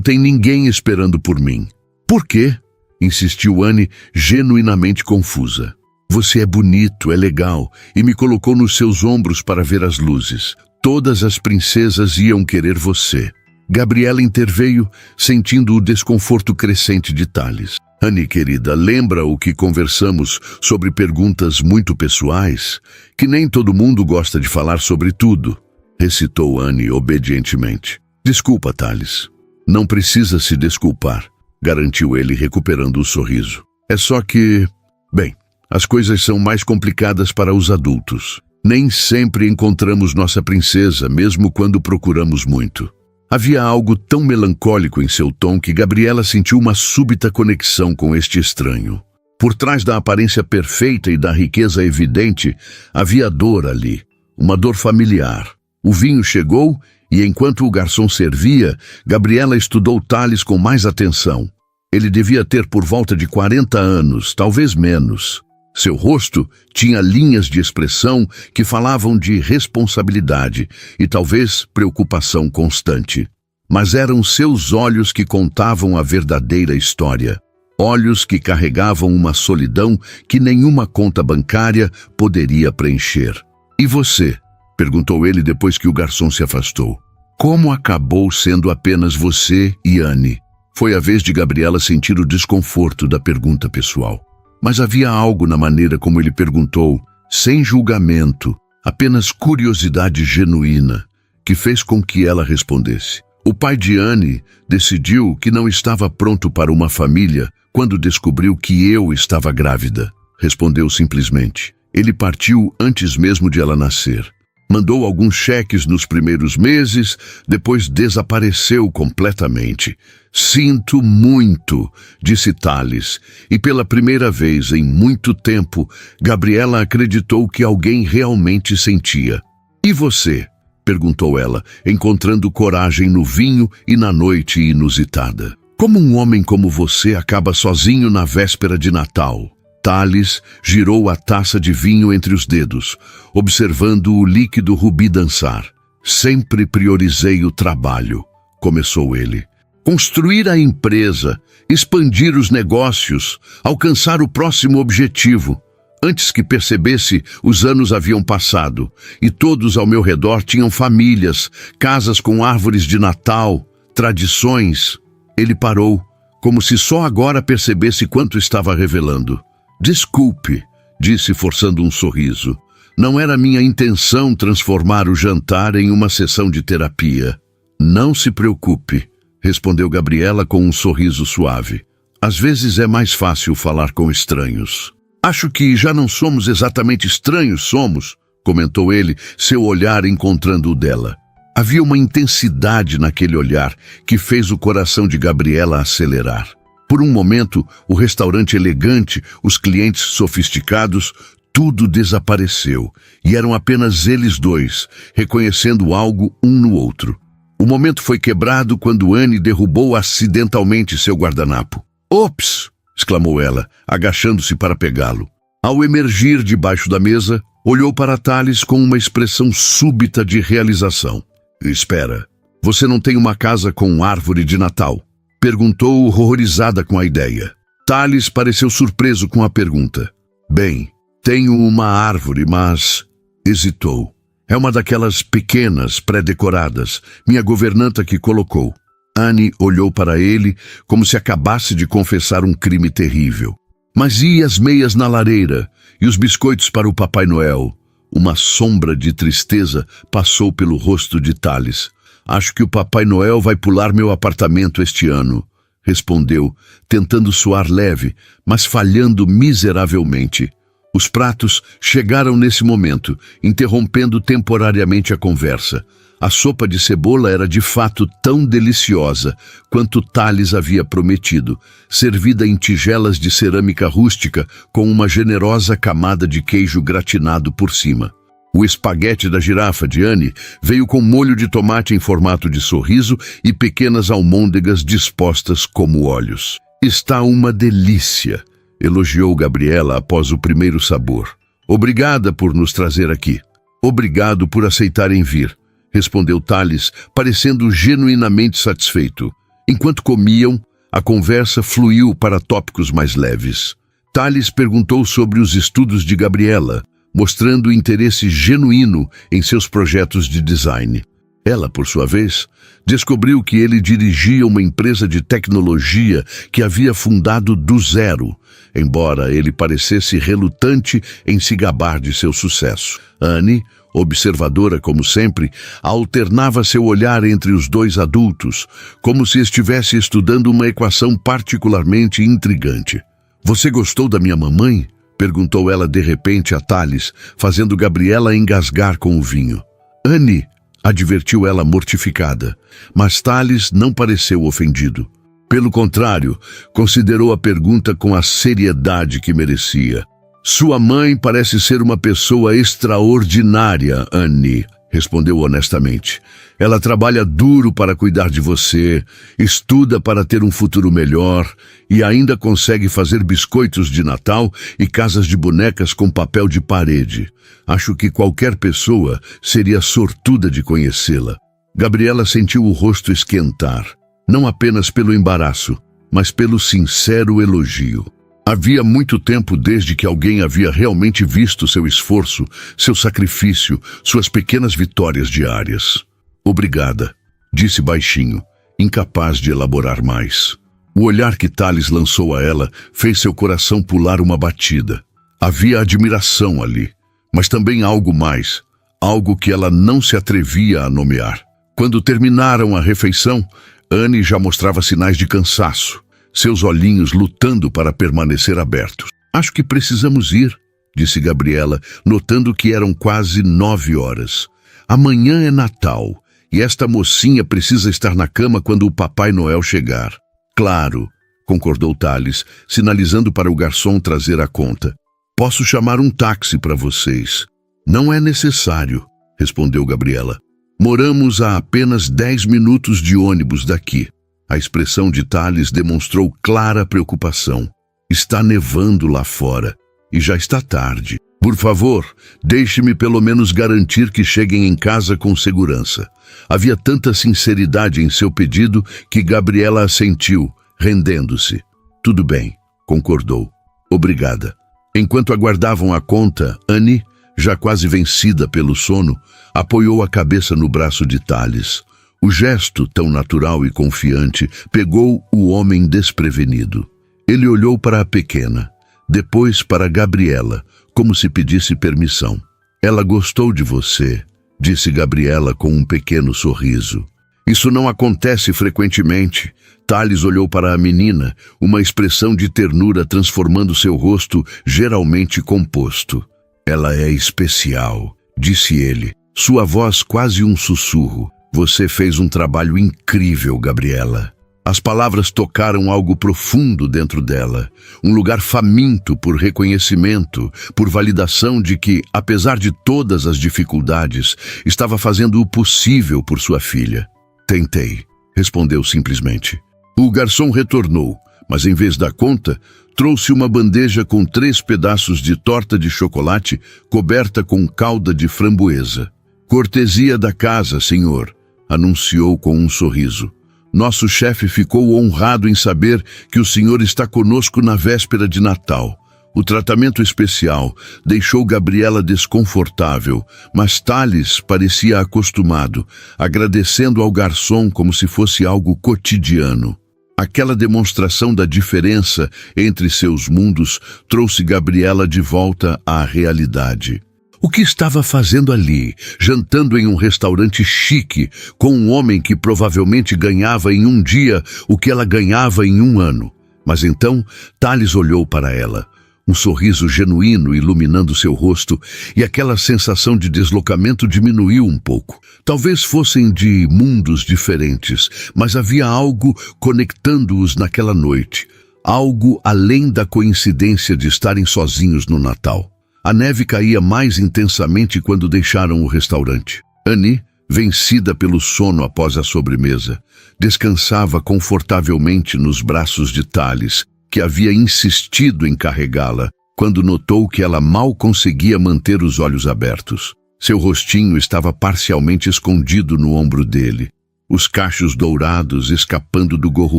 tem ninguém esperando por mim. Por quê? Insistiu Anne, genuinamente confusa. Você é bonito, é legal, e me colocou nos seus ombros para ver as luzes. Todas as princesas iam querer você. Gabriela interveio, sentindo o desconforto crescente de Thales. Anne, querida, lembra o que conversamos sobre perguntas muito pessoais? Que nem todo mundo gosta de falar sobre tudo, recitou Anne obedientemente. Desculpa, Thales. Não precisa se desculpar, garantiu ele, recuperando o sorriso. É só que... Bem, as coisas são mais complicadas para os adultos. Nem sempre encontramos nossa princesa, mesmo quando procuramos muito. Havia algo tão melancólico em seu tom que Gabriela sentiu uma súbita conexão com este estranho. Por trás da aparência perfeita e da riqueza evidente, havia dor ali, uma dor familiar. O vinho chegou e, enquanto o garçom servia, Gabriela estudou Thales com mais atenção. Ele devia ter por volta de 40 anos, talvez menos. Seu rosto tinha linhas de expressão que falavam de responsabilidade e talvez preocupação constante. Mas eram seus olhos que contavam a verdadeira história. Olhos que carregavam uma solidão que nenhuma conta bancária poderia preencher. E você? Perguntou ele depois que o garçom se afastou. Como acabou sendo apenas você e Anne? Foi a vez de Gabriela sentir o desconforto da pergunta pessoal. Mas havia algo na maneira como ele perguntou, sem julgamento, apenas curiosidade genuína, que fez com que ela respondesse. O pai de Anne decidiu que não estava pronto para uma família quando descobriu que eu estava grávida, respondeu simplesmente. Ele partiu antes mesmo de ela nascer. Mandou alguns cheques nos primeiros meses, depois desapareceu completamente. Sinto muito, disse Thales, e pela primeira vez em muito tempo, Gabriela acreditou que alguém realmente sentia. E você? Perguntou ela, encontrando coragem no vinho e na noite inusitada. Como um homem como você acaba sozinho na véspera de Natal? Thales girou a taça de vinho entre os dedos, observando o líquido rubi dançar. Sempre priorizei o trabalho, começou ele. Construir a empresa, expandir os negócios, alcançar o próximo objetivo. Antes que percebesse, os anos haviam passado, e todos ao meu redor tinham famílias, casas com árvores de Natal, tradições. Ele parou, como se só agora percebesse quanto estava revelando. Desculpe, disse forçando um sorriso. Não era minha intenção transformar o jantar em uma sessão de terapia. Não se preocupe, respondeu Gabriela com um sorriso suave. Às vezes é mais fácil falar com estranhos. Acho que já não somos exatamente estranhos, somos, comentou ele, seu olhar encontrando o dela. Havia uma intensidade naquele olhar que fez o coração de Gabriela acelerar. Por um momento, o restaurante elegante, os clientes sofisticados, tudo desapareceu, e eram apenas eles dois, reconhecendo algo um no outro. O momento foi quebrado quando Anne derrubou acidentalmente seu guardanapo. «Ops!» exclamou ela, agachando-se para pegá-lo. Ao emergir debaixo da mesa, olhou para Thales com uma expressão súbita de realização. «Espera, você não tem uma casa com árvore de Natal?» Perguntou horrorizada com a ideia. Thales pareceu surpreso com a pergunta. Bem, tenho uma árvore, mas... Hesitou. É uma daquelas pequenas, pré-decoradas, minha governanta que colocou. Anne olhou para ele como se acabasse de confessar um crime terrível. Mas e as meias na lareira? E os biscoitos para o Papai Noel? Uma sombra de tristeza passou pelo rosto de Thales. Acho que o Papai Noel vai pular meu apartamento este ano, respondeu, tentando soar leve, mas falhando miseravelmente. Os pratos chegaram nesse momento, interrompendo temporariamente a conversa. A sopa de cebola era de fato tão deliciosa quanto Thales havia prometido, servida em tigelas de cerâmica rústica com uma generosa camada de queijo gratinado por cima. O espaguete da girafa de Anne veio com molho de tomate em formato de sorriso e pequenas almôndegas dispostas como olhos. Está uma delícia, elogiou Gabriela após o primeiro sabor. Obrigada por nos trazer aqui. Obrigado por aceitarem vir, respondeu Thales, parecendo genuinamente satisfeito. Enquanto comiam, a conversa fluiu para tópicos mais leves. Thales perguntou sobre os estudos de Gabriela, mostrando interesse genuíno em seus projetos de design. Ela, por sua vez, descobriu que ele dirigia uma empresa de tecnologia que havia fundado do zero, embora ele parecesse relutante em se gabar de seu sucesso. Annie, observadora como sempre, alternava seu olhar entre os dois adultos, como se estivesse estudando uma equação particularmente intrigante. "Você gostou da minha mamãe?" perguntou ela de repente a Thales, fazendo Gabriela engasgar com o vinho. "Annie", advertiu ela mortificada, mas Thales não pareceu ofendido. Pelo contrário, considerou a pergunta com a seriedade que merecia. "Sua mãe parece ser uma pessoa extraordinária, Annie", respondeu honestamente. "Ela trabalha duro para cuidar de você, estuda para ter um futuro melhor e ainda consegue fazer biscoitos de Natal e casas de bonecas com papel de parede. Acho que qualquer pessoa seria sortuda de conhecê-la." Gabriela sentiu o rosto esquentar, não apenas pelo embaraço, mas pelo sincero elogio. Havia muito tempo desde que alguém havia realmente visto seu esforço, seu sacrifício, suas pequenas vitórias diárias. "Obrigada", disse baixinho, incapaz de elaborar mais. O olhar que Thales lançou a ela fez seu coração pular uma batida. Havia admiração ali, mas também algo mais, algo que ela não se atrevia a nomear. Quando terminaram a refeição, Annie já mostrava sinais de cansaço, seus olhinhos lutando para permanecer abertos. "Acho que precisamos ir", disse Gabriela, notando que eram quase 9 horas. "Amanhã é Natal, e esta mocinha precisa estar na cama quando o Papai Noel chegar." "Claro", concordou Thales, sinalizando para o garçom trazer a conta. "Posso chamar um táxi para vocês." "Não é necessário", respondeu Gabriela. "Moramos a apenas 10 minutos de ônibus daqui." A expressão de Thales demonstrou clara preocupação. "Está nevando lá fora e já está tarde. Por favor, deixe-me pelo menos garantir que cheguem em casa com segurança." Havia tanta sinceridade em seu pedido que Gabriela assentiu, rendendo-se. "Tudo bem", concordou. "Obrigada." Enquanto aguardavam a conta, Annie, já quase vencida pelo sono, apoiou a cabeça no braço de Thales. O gesto, tão natural e confiante, pegou o homem desprevenido. Ele olhou para a pequena, depois para Gabriela, como se pedisse permissão. "Ela gostou de você", disse Gabriela com um pequeno sorriso. "Isso não acontece frequentemente." Thales olhou para a menina, uma expressão de ternura transformando seu rosto geralmente composto. "Ela é especial", disse ele, sua voz quase um sussurro. "Você fez um trabalho incrível, Gabriela." As palavras tocaram algo profundo dentro dela, um lugar faminto por reconhecimento, por validação de que, apesar de todas as dificuldades, estava fazendo o possível por sua filha. "Tentei", respondeu simplesmente. O garçom retornou, mas em vez da conta, trouxe uma bandeja com 3 pedaços de torta de chocolate coberta com calda de framboesa. "Cortesia da casa, senhor", anunciou com um sorriso. "Nosso chefe ficou honrado em saber que o senhor está conosco na véspera de Natal." O tratamento especial deixou Gabriela desconfortável, mas Thales parecia acostumado, agradecendo ao garçom como se fosse algo cotidiano. Aquela demonstração da diferença entre seus mundos trouxe Gabriela de volta à realidade. O que estava fazendo ali, jantando em um restaurante chique, com um homem que provavelmente ganhava em um dia o que ela ganhava em um ano? Mas então, Thales olhou para ela, um sorriso genuíno iluminando seu rosto, e aquela sensação de deslocamento diminuiu um pouco. Talvez fossem de mundos diferentes, mas havia algo conectando-os naquela noite, algo além da coincidência de estarem sozinhos no Natal. A neve caía mais intensamente quando deixaram o restaurante. Annie, vencida pelo sono após a sobremesa, descansava confortavelmente nos braços de Tales, que havia insistido em carregá-la, quando notou que ela mal conseguia manter os olhos abertos. Seu rostinho estava parcialmente escondido no ombro dele, os cachos dourados escapando do gorro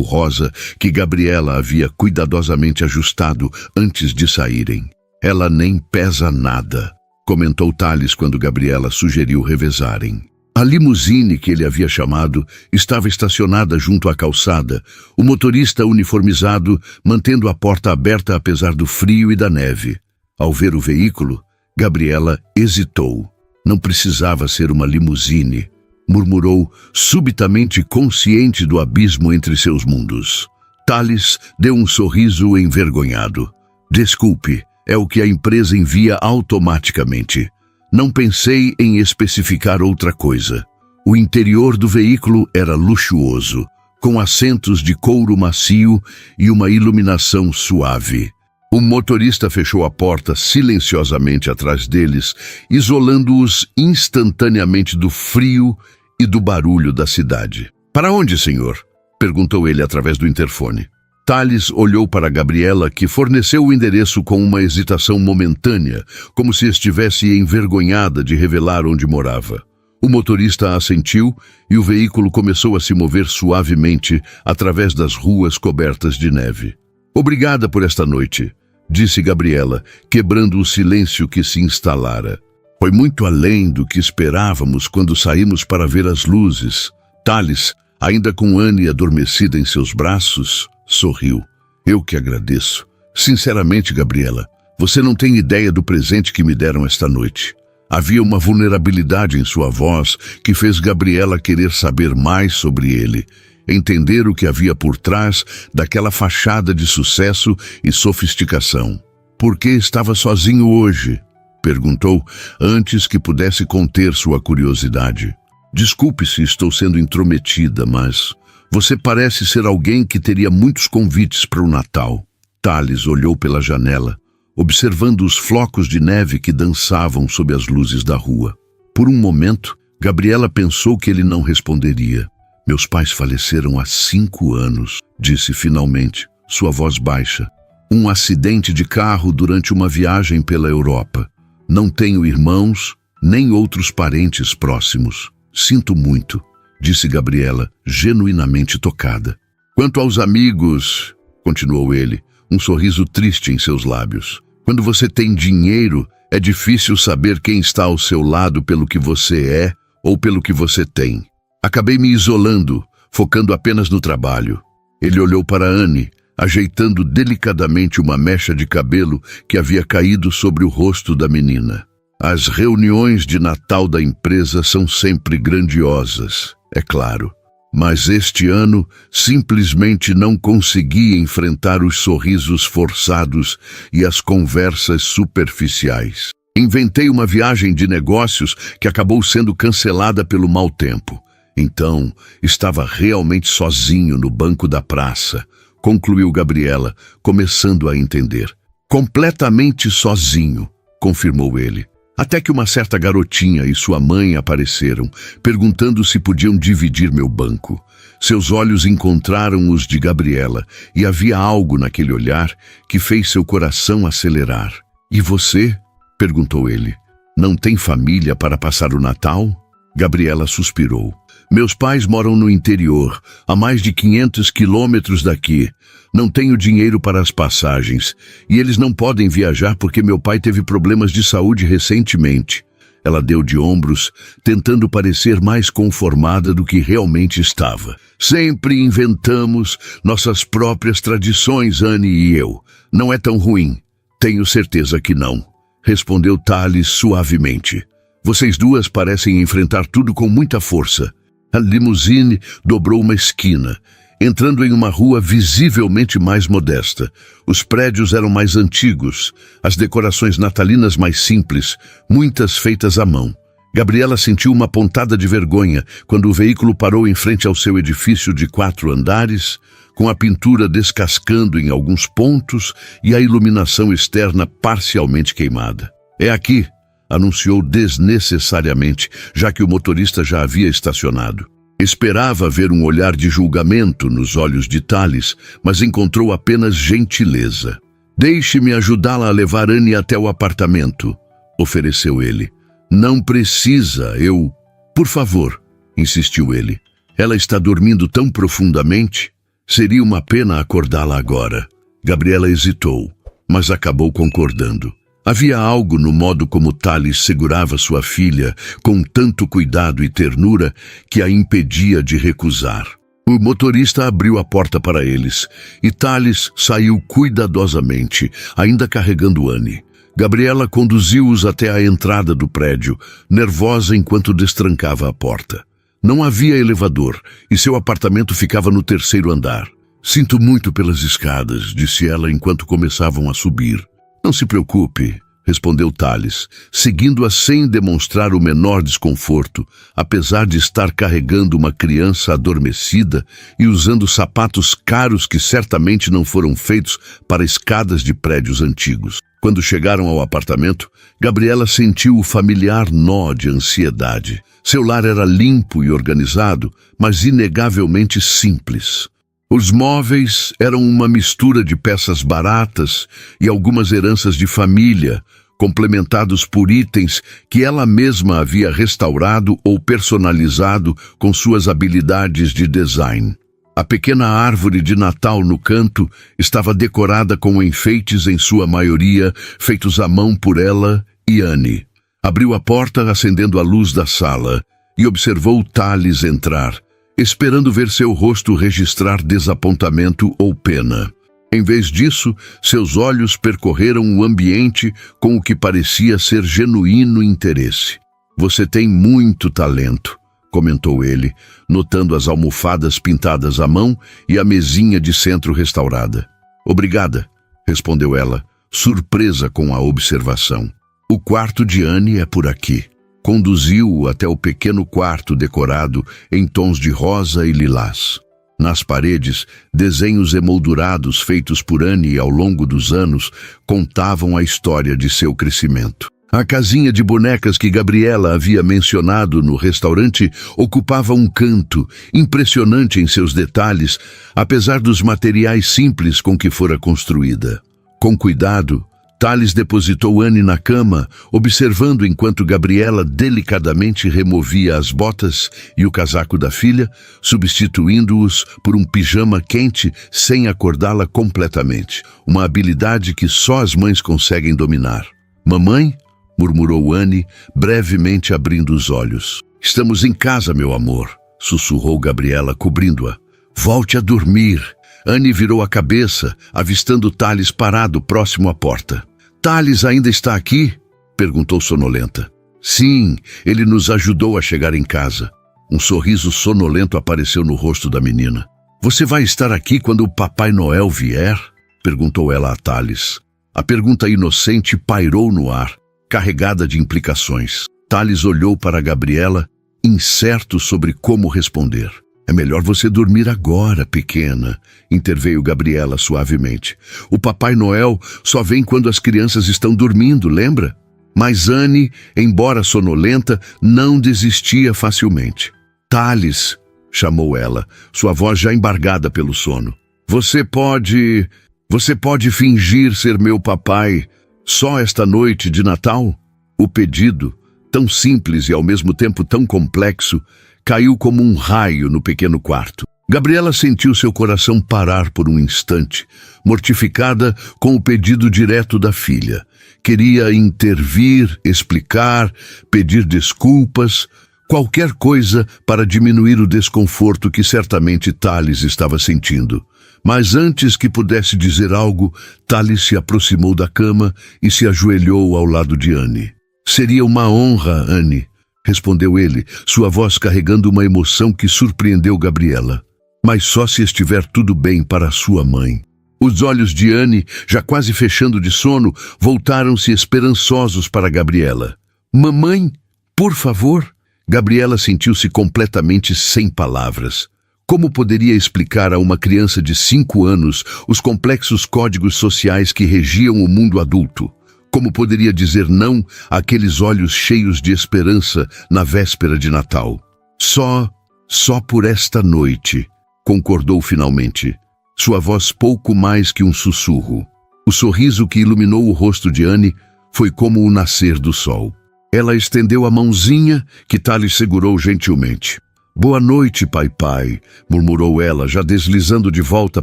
rosa que Gabriela havia cuidadosamente ajustado antes de saírem. Ela nem pesa nada, comentou Tales quando Gabriela sugeriu revezarem. A limusine que ele havia chamado estava estacionada junto à calçada, o motorista uniformizado mantendo a porta aberta apesar do frio e da neve. Ao ver o veículo, Gabriela hesitou. Não precisava ser uma limusine, murmurou, subitamente consciente do abismo entre seus mundos. Tales deu um sorriso envergonhado. Desculpe, é o que a empresa envia automaticamente. Não pensei em especificar outra coisa. O interior do veículo era luxuoso, com assentos de couro macio e uma iluminação suave. O motorista fechou a porta silenciosamente atrás deles, isolando-os instantaneamente do frio e do barulho da cidade. "Para onde, senhor?" perguntou ele através do interfone. Tales olhou para Gabriela, que forneceu o endereço com uma hesitação momentânea, como se estivesse envergonhada de revelar onde morava. O motorista assentiu e o veículo começou a se mover suavemente através das ruas cobertas de neve. "Obrigada por esta noite", disse Gabriela, quebrando o silêncio que se instalara. "Foi muito além do que esperávamos quando saímos para ver as luzes." Tales, ainda com Anne adormecida em seus braços, sorriu. "Eu que agradeço. Sinceramente, Gabriela, você não tem ideia do presente que me deram esta noite." Havia uma vulnerabilidade em sua voz que fez Gabriela querer saber mais sobre ele, entender o que havia por trás daquela fachada de sucesso e sofisticação. "Por que estava sozinho hoje?" perguntou, antes que pudesse conter sua curiosidade. "Desculpe se estou sendo intrometida, mas você parece ser alguém que teria muitos convites para o Natal." Tales olhou pela janela, observando os flocos de neve que dançavam sob as luzes da rua. Por um momento, Gabriela pensou que ele não responderia. "Meus pais faleceram há 5 anos, disse finalmente, sua voz baixa. "Um acidente de carro durante uma viagem pela Europa. Não tenho irmãos, nem outros parentes próximos. Sinto muito", disse Gabriela, genuinamente tocada. "Quanto aos amigos", continuou ele, um sorriso triste em seus lábios. "Quando você tem dinheiro, é difícil saber quem está ao seu lado pelo que você é ou pelo que você tem. Acabei me isolando, focando apenas no trabalho." Ele olhou para Anne, ajeitando delicadamente uma mecha de cabelo que havia caído sobre o rosto da menina. "As reuniões de Natal da empresa são sempre grandiosas, é claro. Mas este ano simplesmente não consegui enfrentar os sorrisos forçados e as conversas superficiais. Inventei uma viagem de negócios que acabou sendo cancelada pelo mau tempo. Então, estava realmente sozinho no banco da praça", concluiu Gabriela, começando a entender. "Completamente sozinho", confirmou ele. "Até que uma certa garotinha e sua mãe apareceram, perguntando se podiam dividir meu banco. Seus olhos encontraram os de Gabriela, e havia algo naquele olhar que fez seu coração acelerar. "E você?", perguntou ele. "Não tem família para passar o Natal?" Gabriela suspirou. "Meus pais moram no interior, a mais de 500 quilômetros daqui. Não tenho dinheiro para as passagens, e eles não podem viajar porque meu pai teve problemas de saúde recentemente." Ela deu de ombros, tentando parecer mais conformada do que realmente estava. "Sempre inventamos nossas próprias tradições, Anne e eu. Não é tão ruim." "Tenho certeza que não", respondeu Tales suavemente. "Vocês duas parecem enfrentar tudo com muita força." A limusine dobrou uma esquina, entrando em uma rua visivelmente mais modesta. Os prédios eram mais antigos, as decorações natalinas mais simples, muitas feitas à mão. Gabriela sentiu uma pontada de vergonha quando o veículo parou em frente ao seu edifício de 4 andares, com a pintura descascando em alguns pontos e a iluminação externa parcialmente queimada. "É aqui", anunciou desnecessariamente, já que o motorista já havia estacionado. Esperava ver um olhar de julgamento nos olhos de Tales, mas encontrou apenas gentileza. Deixe-me ajudá-la a levar Annie até o apartamento, ofereceu ele. Não precisa, eu... Por favor, insistiu ele. Ela está dormindo tão profundamente. Seria uma pena acordá-la agora. Gabriela hesitou, mas acabou concordando. Havia algo no modo como Tales segurava sua filha com tanto cuidado e ternura que a impedia de recusar. O motorista abriu a porta para eles e Tales saiu cuidadosamente, ainda carregando Annie. Gabriela conduziu-os até a entrada do prédio, nervosa enquanto destrancava a porta. Não havia elevador e seu apartamento ficava no 3º andar. Sinto muito pelas escadas, disse ela enquanto começavam a subir. Não se preocupe, respondeu Tales, seguindo-a sem demonstrar o menor desconforto, apesar de estar carregando uma criança adormecida e usando sapatos caros que certamente não foram feitos para escadas de prédios antigos. Quando chegaram ao apartamento, Gabriela sentiu o familiar nó de ansiedade. Seu lar era limpo e organizado, mas inegavelmente simples. Os móveis eram uma mistura de peças baratas e algumas heranças de família, complementados por itens que ela mesma havia restaurado ou personalizado com suas habilidades de design. A pequena árvore de Natal no canto estava decorada com enfeites em sua maioria feitos à mão por ela e Annie. Abriu a porta acendendo a luz da sala e observou Tales entrar, esperando ver seu rosto registrar desapontamento ou pena. Em vez disso, seus olhos percorreram o ambiente com o que parecia ser genuíno interesse. Você tem muito talento, comentou ele, notando as almofadas pintadas à mão e a mesinha de centro restaurada. Obrigada, respondeu ela, surpresa com a observação. O quarto de Annie é por aqui. Conduziu-o até o pequeno quarto decorado em tons de rosa e lilás. Nas paredes, desenhos emoldurados feitos por Annie ao longo dos anos contavam a história de seu crescimento. A casinha de bonecas que Gabriela havia mencionado no restaurante ocupava um canto, impressionante em seus detalhes, apesar dos materiais simples com que fora construída. Com cuidado, Tales depositou Annie na cama, observando enquanto Gabriela delicadamente removia as botas e o casaco da filha, substituindo-os por um pijama quente sem acordá-la completamente, uma habilidade que só as mães conseguem dominar. Mamãe? Murmurou Annie, brevemente abrindo os olhos. Estamos em casa, meu amor, sussurrou Gabriela, cobrindo-a. Volte a dormir. Annie virou a cabeça, avistando Tales parado próximo à porta. Tales ainda está aqui? Perguntou sonolenta. Sim, ele nos ajudou a chegar em casa. Um sorriso sonolento apareceu no rosto da menina. Você vai estar aqui quando o Papai Noel vier? Perguntou ela a Tales. A pergunta inocente pairou no ar, carregada de implicações. Tales olhou para Gabriela, incerto sobre como responder. É melhor você dormir agora, pequena, interveio Gabriela suavemente. O Papai Noel só vem quando as crianças estão dormindo, lembra? Mas Annie, embora sonolenta, não desistia facilmente. Tales, chamou ela, sua voz já embargada pelo sono. Você pode fingir ser meu papai só esta noite de Natal? O pedido, tão simples e ao mesmo tempo tão complexo, caiu como um raio no pequeno quarto. Gabriela sentiu seu coração parar por um instante, mortificada com o pedido direto da filha. Queria intervir, explicar, pedir desculpas, qualquer coisa para diminuir o desconforto que certamente Tales estava sentindo. Mas antes que pudesse dizer algo, Tales se aproximou da cama e se ajoelhou ao lado de Annie. Seria uma honra, Annie, respondeu ele, sua voz carregando uma emoção que surpreendeu Gabriela. Mas só se estiver tudo bem para a sua mãe. Os olhos de Annie, já quase fechando de sono, voltaram-se esperançosos para Gabriela. Mamãe, por favor? Gabriela sentiu-se completamente sem palavras. Como poderia explicar a uma criança de 5 anos os complexos códigos sociais que regiam o mundo adulto? Como poderia dizer não àqueles olhos cheios de esperança na véspera de Natal? Só por esta noite, concordou finalmente. Sua voz pouco mais que um sussurro. O sorriso que iluminou o rosto de Anne foi como o nascer do sol. Ela estendeu a mãozinha que Tales segurou gentilmente. Boa noite, pai, murmurou ela, já deslizando de volta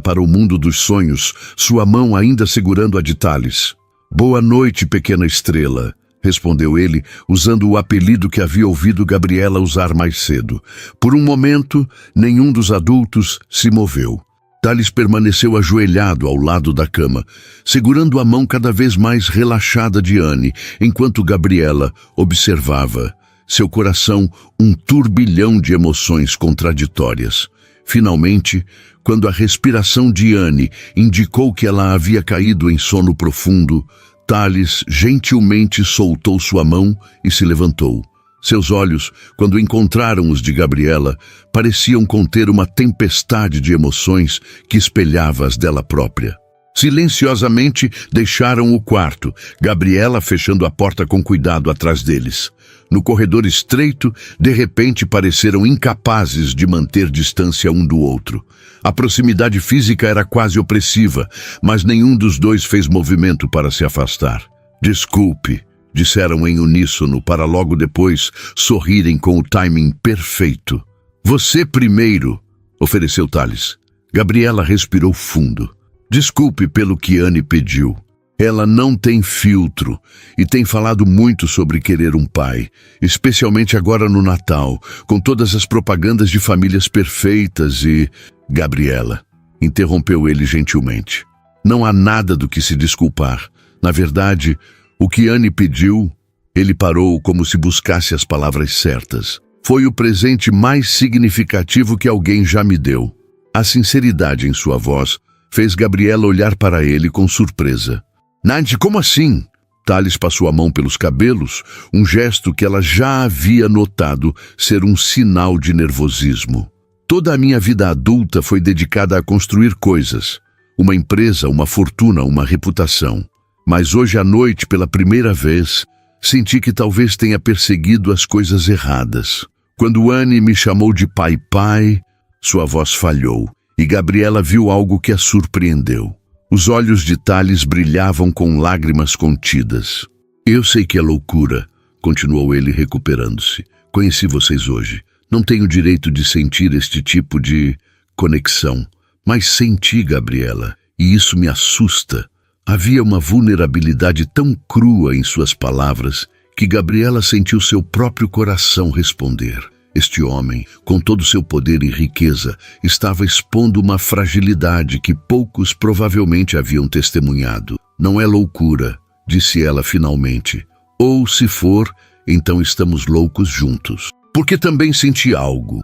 para o mundo dos sonhos, sua mão ainda segurando a de Tales. Boa noite, pequena estrela, respondeu ele, usando o apelido que havia ouvido Gabriela usar mais cedo. Por um momento, nenhum dos adultos se moveu. Tales permaneceu ajoelhado ao lado da cama, segurando a mão cada vez mais relaxada de Anne, enquanto Gabriela observava. Seu coração um turbilhão de emoções contraditórias. Finalmente, quando a respiração de Anne indicou que ela havia caído em sono profundo, Tales gentilmente soltou sua mão e se levantou. Seus olhos, quando encontraram os de Gabriela, pareciam conter uma tempestade de emoções que espelhava as dela própria. Silenciosamente deixaram o quarto, Gabriela fechando a porta com cuidado atrás deles. No corredor estreito, de repente pareceram incapazes de manter distância um do outro. A proximidade física era quase opressiva, mas nenhum dos dois fez movimento para se afastar. Desculpe, disseram em uníssono para logo depois sorrirem com o timing perfeito. Você primeiro, ofereceu Tales. Gabriela respirou fundo. Desculpe pelo que Anne pediu. Ela não tem filtro e tem falado muito sobre querer um pai, especialmente agora no Natal, com todas as propagandas de famílias perfeitas e... Gabriela, interrompeu ele gentilmente. Não há nada do que se desculpar. Na verdade, o que Anne pediu, ele parou como se buscasse as palavras certas. Foi o presente mais significativo que alguém já me deu. A sinceridade em sua voz fez Gabriela olhar para ele com surpresa. Nadie, como assim? Tales passou a mão pelos cabelos, um gesto que ela já havia notado ser um sinal de nervosismo. Toda a minha vida adulta foi dedicada a construir coisas. Uma empresa, uma fortuna, uma reputação. Mas hoje à noite, pela primeira vez, senti que talvez tenha perseguido as coisas erradas. Quando Anne me chamou de pai, sua voz falhou, e Gabriela viu algo que a surpreendeu. Os olhos de Tales brilhavam com lágrimas contidas. Eu sei que é loucura, continuou ele recuperando-se. Conheci vocês hoje. Não tenho direito de sentir este tipo de conexão. Mas senti, Gabriela, e isso me assusta. Havia uma vulnerabilidade tão crua em suas palavras que Gabriela sentiu seu próprio coração responder. Este homem, com todo seu poder e riqueza, estava expondo uma fragilidade que poucos provavelmente haviam testemunhado. Não é loucura, disse ela finalmente. Ou, se for, então estamos loucos juntos. Porque também senti algo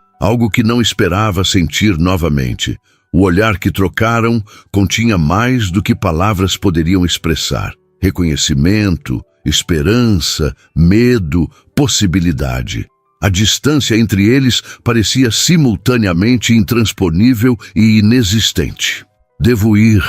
que não esperava sentir novamente. O olhar que trocaram continha mais do que palavras poderiam expressar. Reconhecimento, esperança, medo, possibilidade. A distância entre eles parecia simultaneamente intransponível e inexistente. Devo ir,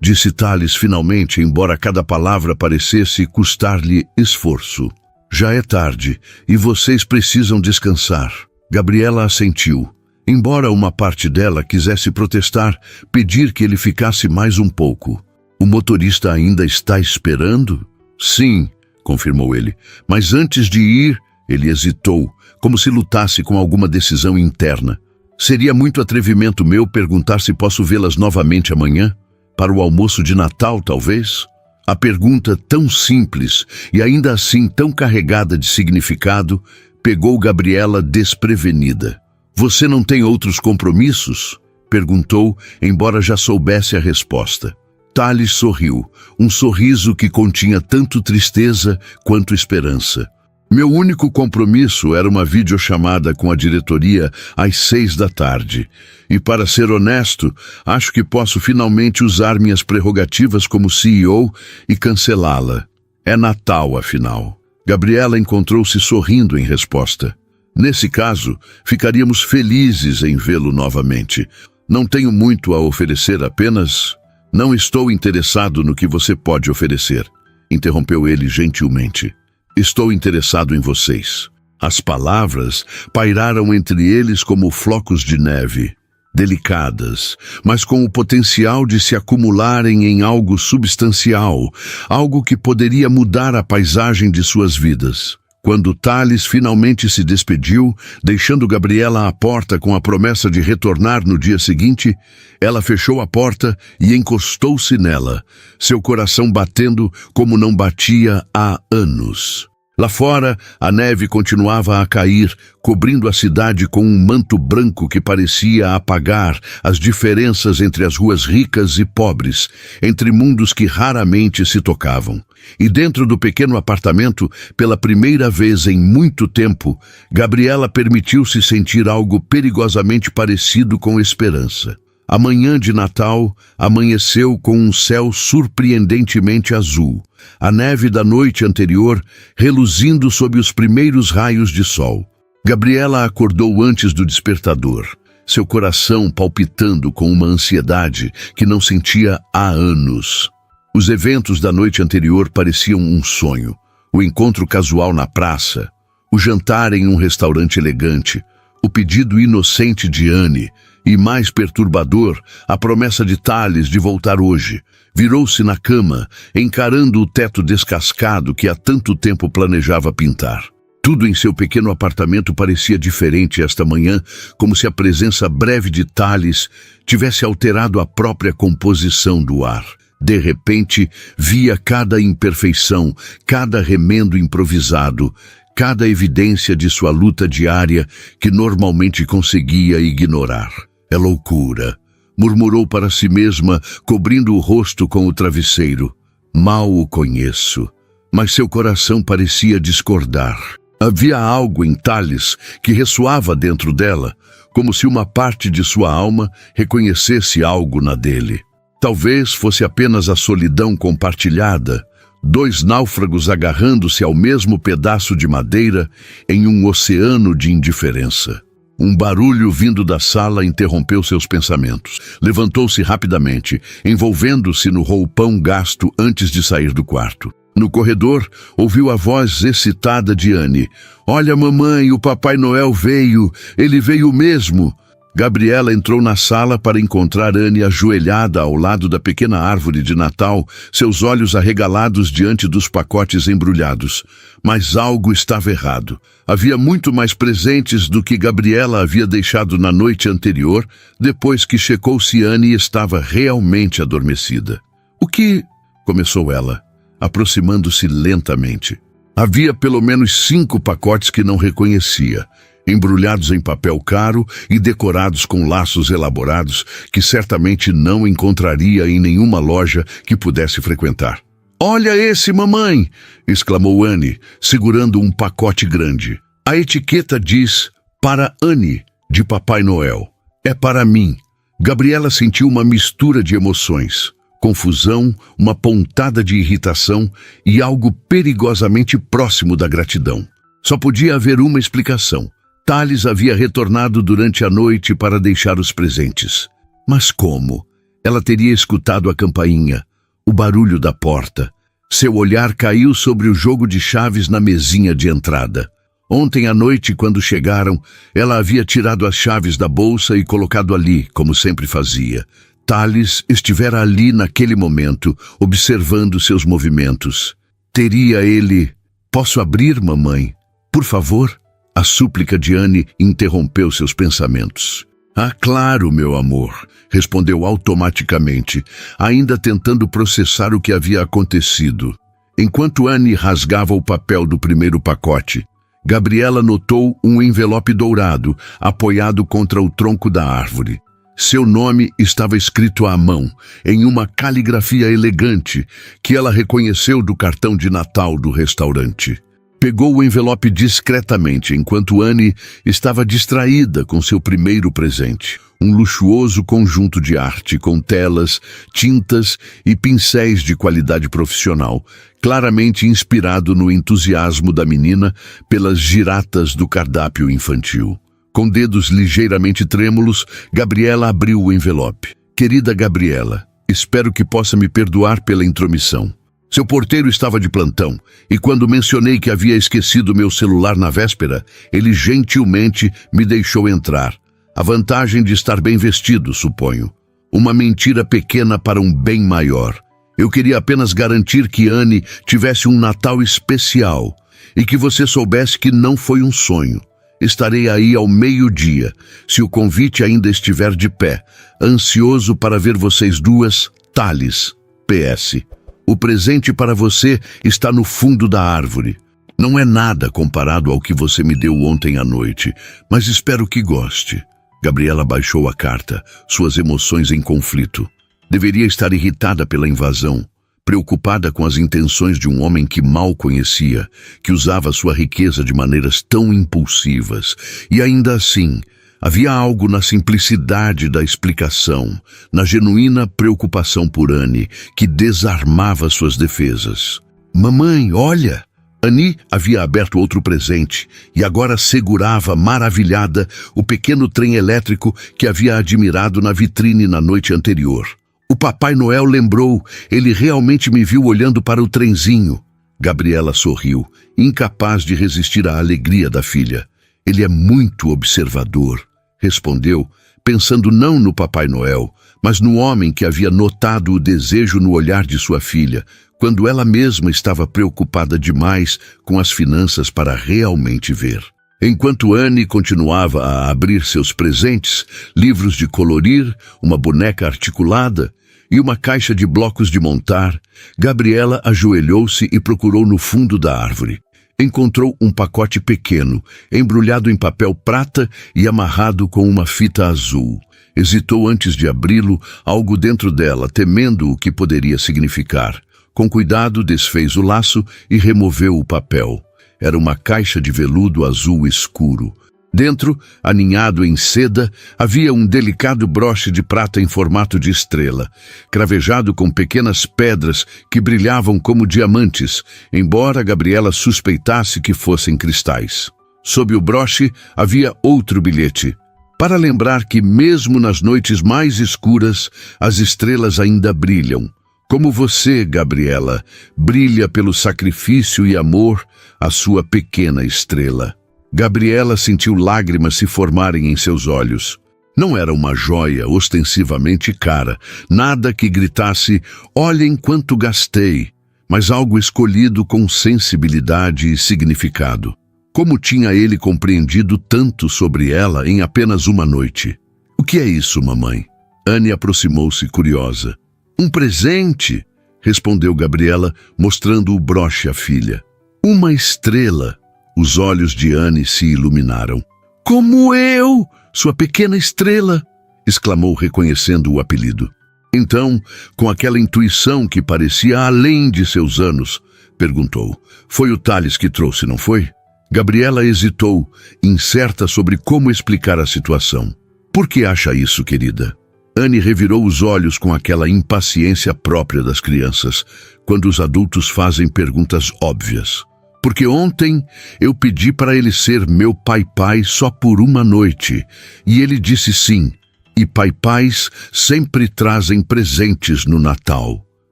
disse Tales finalmente, embora cada palavra parecesse custar-lhe esforço. Já é tarde e vocês precisam descansar. Gabriela assentiu. Embora uma parte dela quisesse protestar, pedir que ele ficasse mais um pouco. O motorista ainda está esperando? Sim, confirmou ele. Mas antes de ir, ele hesitou, como se lutasse com alguma decisão interna. Seria muito atrevimento meu perguntar se posso vê-las novamente amanhã? Para o almoço de Natal, talvez? A pergunta tão simples e ainda assim tão carregada de significado pegou Gabriela desprevenida. Você não tem outros compromissos? Perguntou, embora já soubesse a resposta. Tales sorriu, um sorriso que continha tanto tristeza quanto esperança. Meu único compromisso era uma videochamada com a diretoria às 6 da tarde. E para ser honesto, acho que posso finalmente usar minhas prerrogativas como CEO e cancelá-la. É Natal, afinal. Gabriela encontrou-se sorrindo em resposta. Nesse caso, ficaríamos felizes em vê-lo novamente. Não tenho muito a oferecer, apenas não estou interessado no que você pode oferecer. interrompeu ele gentilmente. Estou interessado em vocês. As palavras pairaram entre eles como flocos de neve, delicadas, mas com o potencial de se acumularem em algo substancial, algo que poderia mudar a paisagem de suas vidas. Quando Thales finalmente se despediu, deixando Gabriela à porta com a promessa de retornar no dia seguinte, ela fechou a porta e encostou-se nela, seu coração batendo como não batia há anos. Lá fora, a neve continuava a cair, cobrindo a cidade com um manto branco que parecia apagar as diferenças entre as ruas ricas e pobres, entre mundos que raramente se tocavam. E dentro do pequeno apartamento, pela primeira vez em muito tempo, Gabriela permitiu-se sentir algo perigosamente parecido com esperança. A manhã de Natal amanheceu com um céu surpreendentemente azul, a neve da noite anterior reluzindo sob os primeiros raios de sol. Gabriela acordou antes do despertador, seu coração palpitando com uma ansiedade que não sentia há anos. Os eventos da noite anterior pareciam um sonho. O encontro casual na praça, o jantar em um restaurante elegante, o pedido inocente de Anne, e mais perturbador, a promessa de Thales de voltar hoje. Virou-se na cama, encarando o teto descascado que há tanto tempo planejava pintar. Tudo em seu pequeno apartamento parecia diferente esta manhã, como se a presença breve de Thales tivesse alterado a própria composição do ar. De repente, via cada imperfeição, cada remendo improvisado, cada evidência de sua luta diária que normalmente conseguia ignorar. É loucura, murmurou para si mesma, cobrindo o rosto com o travesseiro. Mal o conheço, mas seu coração parecia discordar. Havia algo em Thales que ressoava dentro dela, como se uma parte de sua alma reconhecesse algo na dele. Talvez fosse apenas a solidão compartilhada, dois náufragos agarrando-se ao mesmo pedaço de madeira em um oceano de indiferença. Um barulho vindo da sala interrompeu seus pensamentos. Levantou-se rapidamente, envolvendo-se no roupão gasto antes de sair do quarto. No corredor, ouviu a voz excitada de Anne. "Olha, mamãe, o Papai Noel veio! Ele veio mesmo!" Gabriela entrou na sala para encontrar Anne ajoelhada ao lado da pequena árvore de Natal, seus olhos arregalados diante dos pacotes embrulhados. Mas algo estava errado. Havia muito mais presentes do que Gabriela havia deixado na noite anterior, depois que checou se Anne estava realmente adormecida. "O que?" começou ela, aproximando-se lentamente. Havia pelo menos 5 pacotes que não reconhecia, embrulhados em papel caro e decorados com laços elaborados que certamente não encontraria em nenhuma loja que pudesse frequentar. "Olha esse, mamãe!" exclamou Anne, segurando um pacote grande. A etiqueta diz "Para Anne, de Papai Noel. É para mim." Gabriela sentiu uma mistura de emoções. Confusão, uma pontada de irritação e algo perigosamente próximo da gratidão. Só podia haver uma explicação. Thales havia retornado durante a noite para deixar os presentes. Mas como? Ela teria escutado a campainha, o barulho da porta. Seu olhar caiu sobre o jogo de chaves na mesinha de entrada. Ontem à noite, quando chegaram, ela havia tirado as chaves da bolsa e colocado ali, como sempre fazia. Thales estivera ali naquele momento, observando seus movimentos. Teria ele... "Posso abrir, mamãe? Por favor?" A súplica de Anne interrompeu seus pensamentos. "Ah, claro, meu amor", respondeu automaticamente, ainda tentando processar o que havia acontecido. Enquanto Anne rasgava o papel do primeiro pacote, Gabriela notou um envelope dourado, apoiado contra o tronco da árvore. Seu nome estava escrito à mão, em uma caligrafia elegante, que ela reconheceu do cartão de Natal do restaurante. Pegou o envelope discretamente, enquanto Anne estava distraída com seu primeiro presente. Um luxuoso conjunto de arte com telas, tintas e pincéis de qualidade profissional, claramente inspirado no entusiasmo da menina pelas giratas do cardápio infantil. Com dedos ligeiramente trêmulos, Gabriela abriu o envelope. "Querida Gabriela, espero que possa me perdoar pela intromissão. Seu porteiro estava de plantão, e quando mencionei que havia esquecido meu celular na véspera, ele gentilmente me deixou entrar. A vantagem de estar bem vestido, suponho. Uma mentira pequena para um bem maior. Eu queria apenas garantir que Anne tivesse um Natal especial e que você soubesse que não foi um sonho. Estarei aí ao meio-dia, se o convite ainda estiver de pé, ansioso para ver vocês duas, Thales. PS. O presente para você está no fundo da árvore. Não é nada comparado ao que você me deu ontem à noite, mas espero que goste. Gabriela baixou a carta, suas emoções em conflito. Deveria estar irritada pela invasão, preocupada com as intenções de um homem que mal conhecia, que usava sua riqueza de maneiras tão impulsivas. E ainda assim, havia algo na simplicidade da explicação, na genuína preocupação por Anne, que desarmava suas defesas. Mamãe, olha! Annie havia aberto outro presente e agora segurava, maravilhada, o pequeno trem elétrico que havia admirado na vitrine na noite anterior. O Papai Noel lembrou, ele realmente me viu olhando para o trenzinho. Gabriela sorriu, incapaz de resistir à alegria da filha. Ele é muito observador, respondeu, pensando não no Papai Noel, mas no homem que havia notado o desejo no olhar de sua filha, quando ela mesma estava preocupada demais com as finanças para realmente ver. Enquanto Anne continuava a abrir seus presentes, livros de colorir, uma boneca articulada e uma caixa de blocos de montar, Gabriela ajoelhou-se e procurou no fundo da árvore. Encontrou um pacote pequeno, embrulhado em papel prata e amarrado com uma fita azul. Hesitou antes de abri-lo, algo dentro dela, temendo o que poderia significar. Com cuidado, desfez o laço e removeu o papel. Era uma caixa de veludo azul escuro. Dentro, aninhado em seda, havia um delicado broche de prata em formato de estrela, cravejado com pequenas pedras que brilhavam como diamantes, embora Gabriela suspeitasse que fossem cristais. Sob o broche havia outro bilhete, para lembrar que mesmo nas noites mais escuras, as estrelas ainda brilham. Como você, Gabriela, brilha pelo sacrifício e amor, a sua pequena estrela. Gabriela sentiu lágrimas se formarem em seus olhos. Não era uma joia ostensivamente cara, nada que gritasse, olhem quanto gastei, mas algo escolhido com sensibilidade e significado. Como tinha ele compreendido tanto sobre ela em apenas uma noite? O que é isso, mamãe? Anne aproximou-se curiosa. Um presente, respondeu Gabriela, mostrando o broche à filha. Uma estrela. Os olhos de Anne se iluminaram. Como eu, sua pequena estrela, exclamou reconhecendo o apelido. Então, com aquela intuição que parecia além de seus anos, perguntou, foi o Thales que trouxe, não foi? Gabriela hesitou, incerta sobre como explicar a situação. Por que acha isso, querida? Anne revirou os olhos com aquela impaciência própria das crianças, quando os adultos fazem perguntas óbvias. Porque ontem eu pedi para ele ser meu pai-pai só por uma noite, e ele disse sim, e pai-pais sempre trazem presentes no Natal.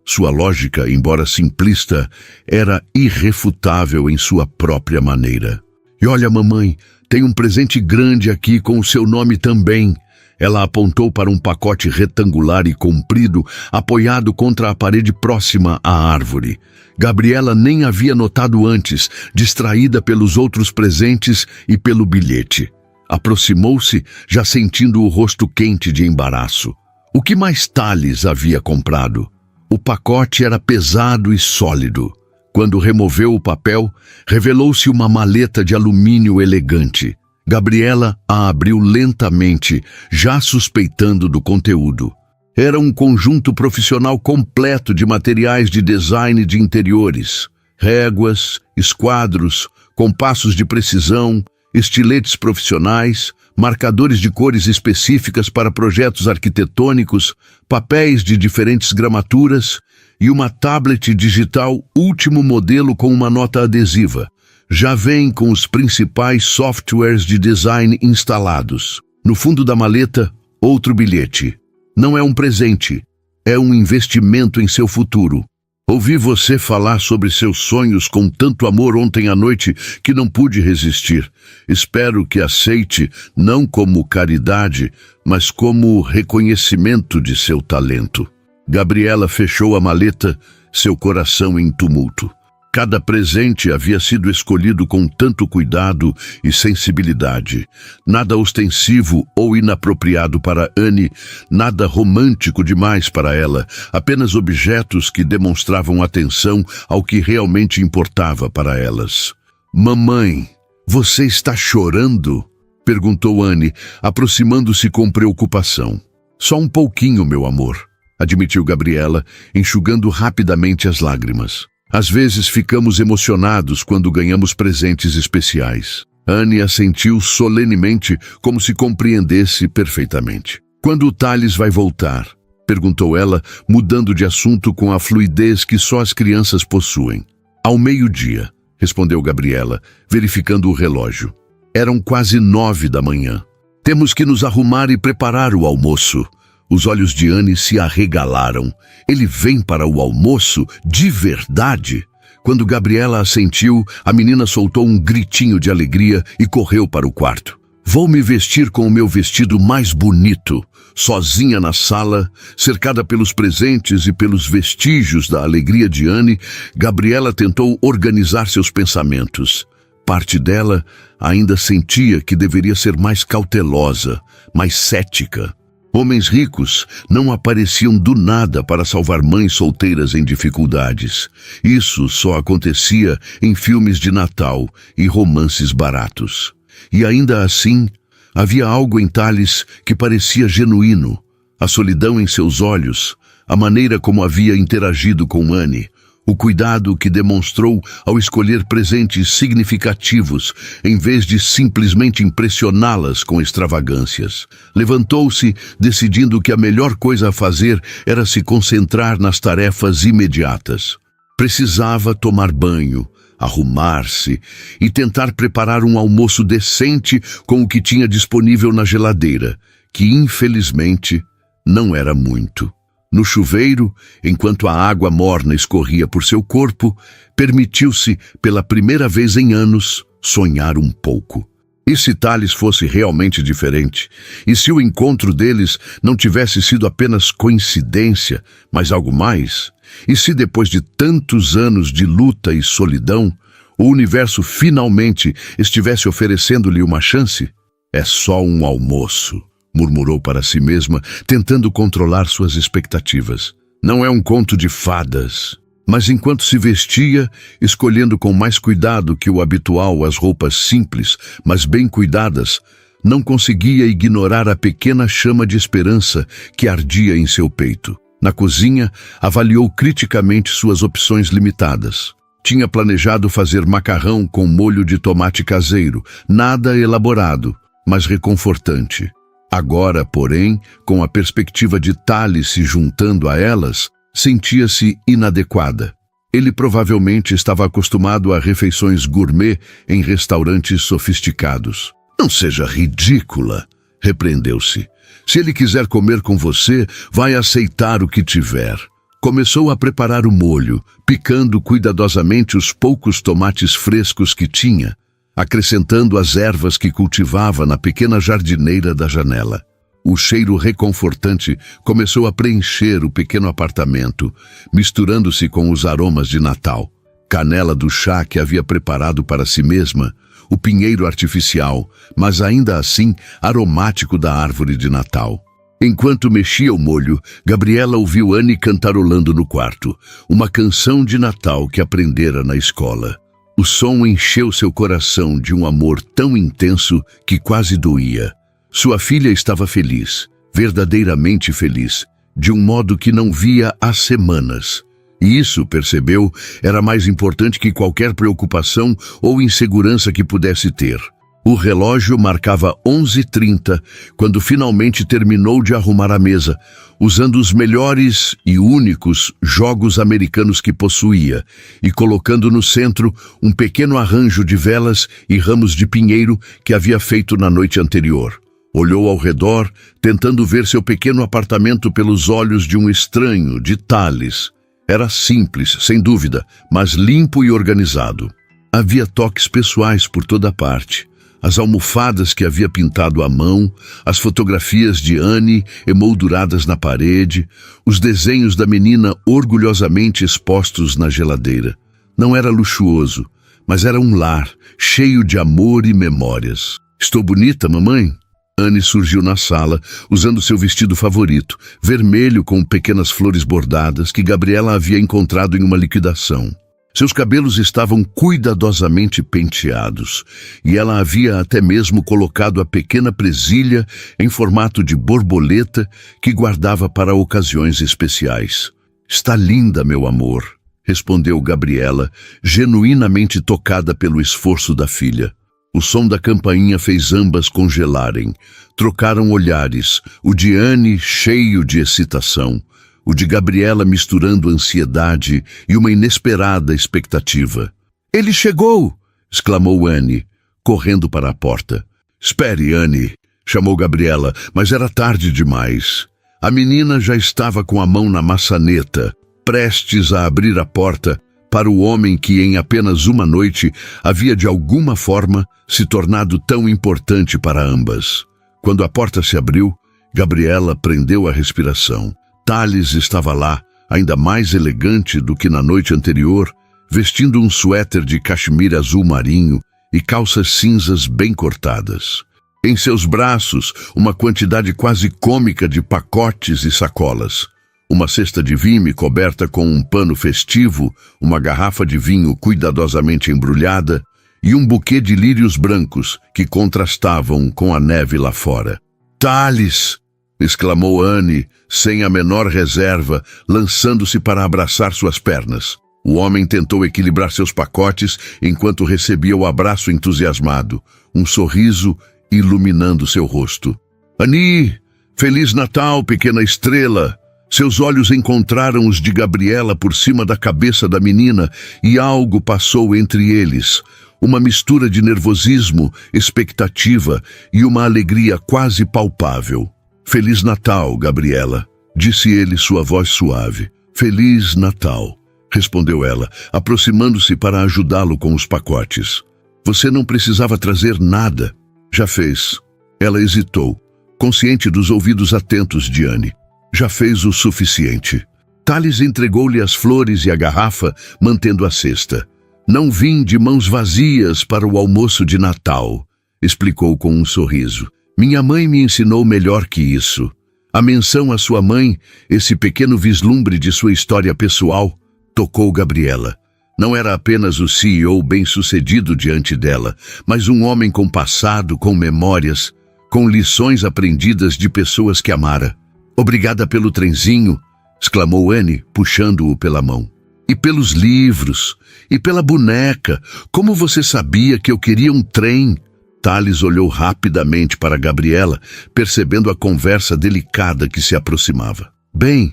Sua lógica, embora simplista, era irrefutável em sua própria maneira. E olha, mamãe, tem um presente grande aqui com o seu nome também. Ela apontou para um pacote retangular e comprido, apoiado contra a parede próxima à árvore. Gabriela nem havia notado antes, distraída pelos outros presentes e pelo bilhete. Aproximou-se, já sentindo o rosto quente de embaraço. O que mais Thales havia comprado? O pacote era pesado e sólido. Quando removeu o papel, revelou-se uma maleta de alumínio elegante. Gabriela a abriu lentamente, já suspeitando do conteúdo. Era um conjunto profissional completo de materiais de design de interiores, réguas, esquadros, compassos de precisão, estiletes profissionais, marcadores de cores específicas para projetos arquitetônicos, papéis de diferentes gramaturas e uma tablet digital último modelo com uma nota adesiva. Já vem com os principais softwares de design instalados. No fundo da maleta, outro bilhete. Não é um presente, é um investimento em seu futuro. Ouvi você falar sobre seus sonhos com tanto amor ontem à noite que não pude resistir. Espero que aceite não como caridade, mas como reconhecimento de seu talento. Gabriela fechou a maleta, seu coração em tumulto. Cada presente havia sido escolhido com tanto cuidado e sensibilidade. Nada ostensivo ou inapropriado para Anne, nada romântico demais para ela, apenas objetos que demonstravam atenção ao que realmente importava para elas. Mamãe, você está chorando? Perguntou Anne, aproximando-se com preocupação. Só um pouquinho, meu amor, admitiu Gabriela, enxugando rapidamente as lágrimas. Às vezes ficamos emocionados quando ganhamos presentes especiais. Anne assentiu solenemente, como se compreendesse perfeitamente. Quando o Thales vai voltar? Perguntou ela, mudando de assunto com a fluidez que só as crianças possuem. Ao meio-dia, respondeu Gabriela, verificando o relógio. Eram quase 9 da manhã. Temos que nos arrumar e preparar o almoço. Os olhos de Anne se arregalaram. Ele vem para o almoço? De verdade? Quando Gabriela assentiu, a menina soltou um gritinho de alegria e correu para o quarto. Vou me vestir com o meu vestido mais bonito. Sozinha na sala, cercada pelos presentes e pelos vestígios da alegria de Anne, Gabriela tentou organizar seus pensamentos. Parte dela ainda sentia que deveria ser mais cautelosa, mais cética. Homens ricos não apareciam do nada para salvar mães solteiras em dificuldades. Isso só acontecia em filmes de Natal e romances baratos. E ainda assim, havia algo em Thales que parecia genuíno. A solidão em seus olhos, a maneira como havia interagido com Anne, o cuidado que demonstrou ao escolher presentes significativos, em vez de simplesmente impressioná-las com extravagâncias. Levantou-se, decidindo que a melhor coisa a fazer era se concentrar nas tarefas imediatas. Precisava tomar banho, arrumar-se e tentar preparar um almoço decente com o que tinha disponível na geladeira, que infelizmente não era muito. No chuveiro, enquanto a água morna escorria por seu corpo, permitiu-se, pela primeira vez em anos, sonhar um pouco. E se Thales fosse realmente diferente? E se o encontro deles não tivesse sido apenas coincidência, mas algo mais? E se depois de tantos anos de luta e solidão, o universo finalmente estivesse oferecendo-lhe uma chance? É só um almoço, murmurou para si mesma, tentando controlar suas expectativas. Não é um conto de fadas. Mas enquanto se vestia, escolhendo com mais cuidado que o habitual as roupas simples, mas bem cuidadas, não conseguia ignorar a pequena chama de esperança que ardia em seu peito. Na cozinha, avaliou criticamente suas opções limitadas. Tinha planejado fazer macarrão com molho de tomate caseiro, nada elaborado, mas reconfortante. Agora, porém, com a perspectiva de Thales se juntando a elas, sentia-se inadequada. Ele provavelmente estava acostumado a refeições gourmet em restaurantes sofisticados. Não seja ridícula, repreendeu-se. Se ele quiser comer com você, vai aceitar o que tiver. Começou a preparar o molho, picando cuidadosamente os poucos tomates frescos que tinha, acrescentando as ervas que cultivava na pequena jardineira da janela. O cheiro reconfortante começou a preencher o pequeno apartamento, misturando-se com os aromas de Natal. Canela do chá que havia preparado para si mesma, o pinheiro artificial, mas ainda assim aromático da árvore de Natal. Enquanto mexia o molho, Gabriela ouviu Anne cantarolando no quarto, uma canção de Natal que aprendera na escola. O som encheu seu coração de um amor tão intenso que quase doía. Sua filha estava feliz, verdadeiramente feliz, de um modo que não via há semanas. E isso, percebeu, era mais importante que qualquer preocupação ou insegurança que pudesse ter. O relógio marcava 11h30 quando finalmente terminou de arrumar a mesa, usando os melhores e únicos jogos americanos que possuía e colocando no centro um pequeno arranjo de velas e ramos de pinheiro que havia feito na noite anterior. Olhou ao redor, tentando ver seu pequeno apartamento pelos olhos de um estranho, de Thales. Era simples, sem dúvida, mas limpo e organizado. Havia toques pessoais por toda parte. As almofadas que havia pintado à mão, as fotografias de Annie emolduradas na parede, os desenhos da menina orgulhosamente expostos na geladeira. Não era luxuoso, mas era um lar, cheio de amor e memórias. "Estou bonita, mamãe?" Annie surgiu na sala, usando seu vestido favorito, vermelho com pequenas flores bordadas que Gabriela havia encontrado em uma liquidação. Seus cabelos estavam cuidadosamente penteados, e ela havia até mesmo colocado a pequena presilha em formato de borboleta que guardava para ocasiões especiais. "Está linda, meu amor", respondeu Gabriela, genuinamente tocada pelo esforço da filha. O som da campainha fez ambas congelarem. Trocaram olhares, o de Annie cheio de excitação, o de Gabriela misturando ansiedade e uma inesperada expectativa. "Ele chegou!" exclamou Annie, correndo para a porta. "Espere, Annie", chamou Gabriela, mas era tarde demais. A menina já estava com a mão na maçaneta, prestes a abrir a porta para o homem que em apenas uma noite havia de alguma forma se tornado tão importante para ambas. Quando a porta se abriu, Gabriela prendeu a respiração. Thales estava lá, ainda mais elegante do que na noite anterior, vestindo um suéter de cachemira azul marinho e calças cinzas bem cortadas. Em seus braços, uma quantidade quase cômica de pacotes e sacolas. Uma cesta de vime coberta com um pano festivo, uma garrafa de vinho cuidadosamente embrulhada e um buquê de lírios brancos que contrastavam com a neve lá fora. "Thales!" exclamou Annie, sem a menor reserva, lançando-se para abraçar suas pernas. O homem tentou equilibrar seus pacotes enquanto recebia o abraço entusiasmado, um sorriso iluminando seu rosto. "Annie! Feliz Natal, pequena estrela!" Seus olhos encontraram os de Gabriela por cima da cabeça da menina e algo passou entre eles. Uma mistura de nervosismo, expectativa e uma alegria quase palpável. "Feliz Natal, Gabriela", disse ele, sua voz suave. "Feliz Natal", respondeu ela, aproximando-se para ajudá-lo com os pacotes. "Você não precisava trazer nada." "Já fez." Ela hesitou, consciente dos ouvidos atentos de Annie. "Já fez o suficiente." Thales entregou-lhe as flores e a garrafa, mantendo a cesta. "Não vim de mãos vazias para o almoço de Natal", explicou com um sorriso. "Minha mãe me ensinou melhor que isso." A menção à sua mãe, esse pequeno vislumbre de sua história pessoal, tocou Gabriela. Não era apenas o CEO bem-sucedido diante dela, mas um homem com passado, com memórias, com lições aprendidas de pessoas que amara. "Obrigada pelo trenzinho", exclamou Annie, puxando-o pela mão. "E pelos livros, e pela boneca. Como você sabia que eu queria um trem?" Thales olhou rapidamente para Gabriela, percebendo a conversa delicada que se aproximava. "Bem,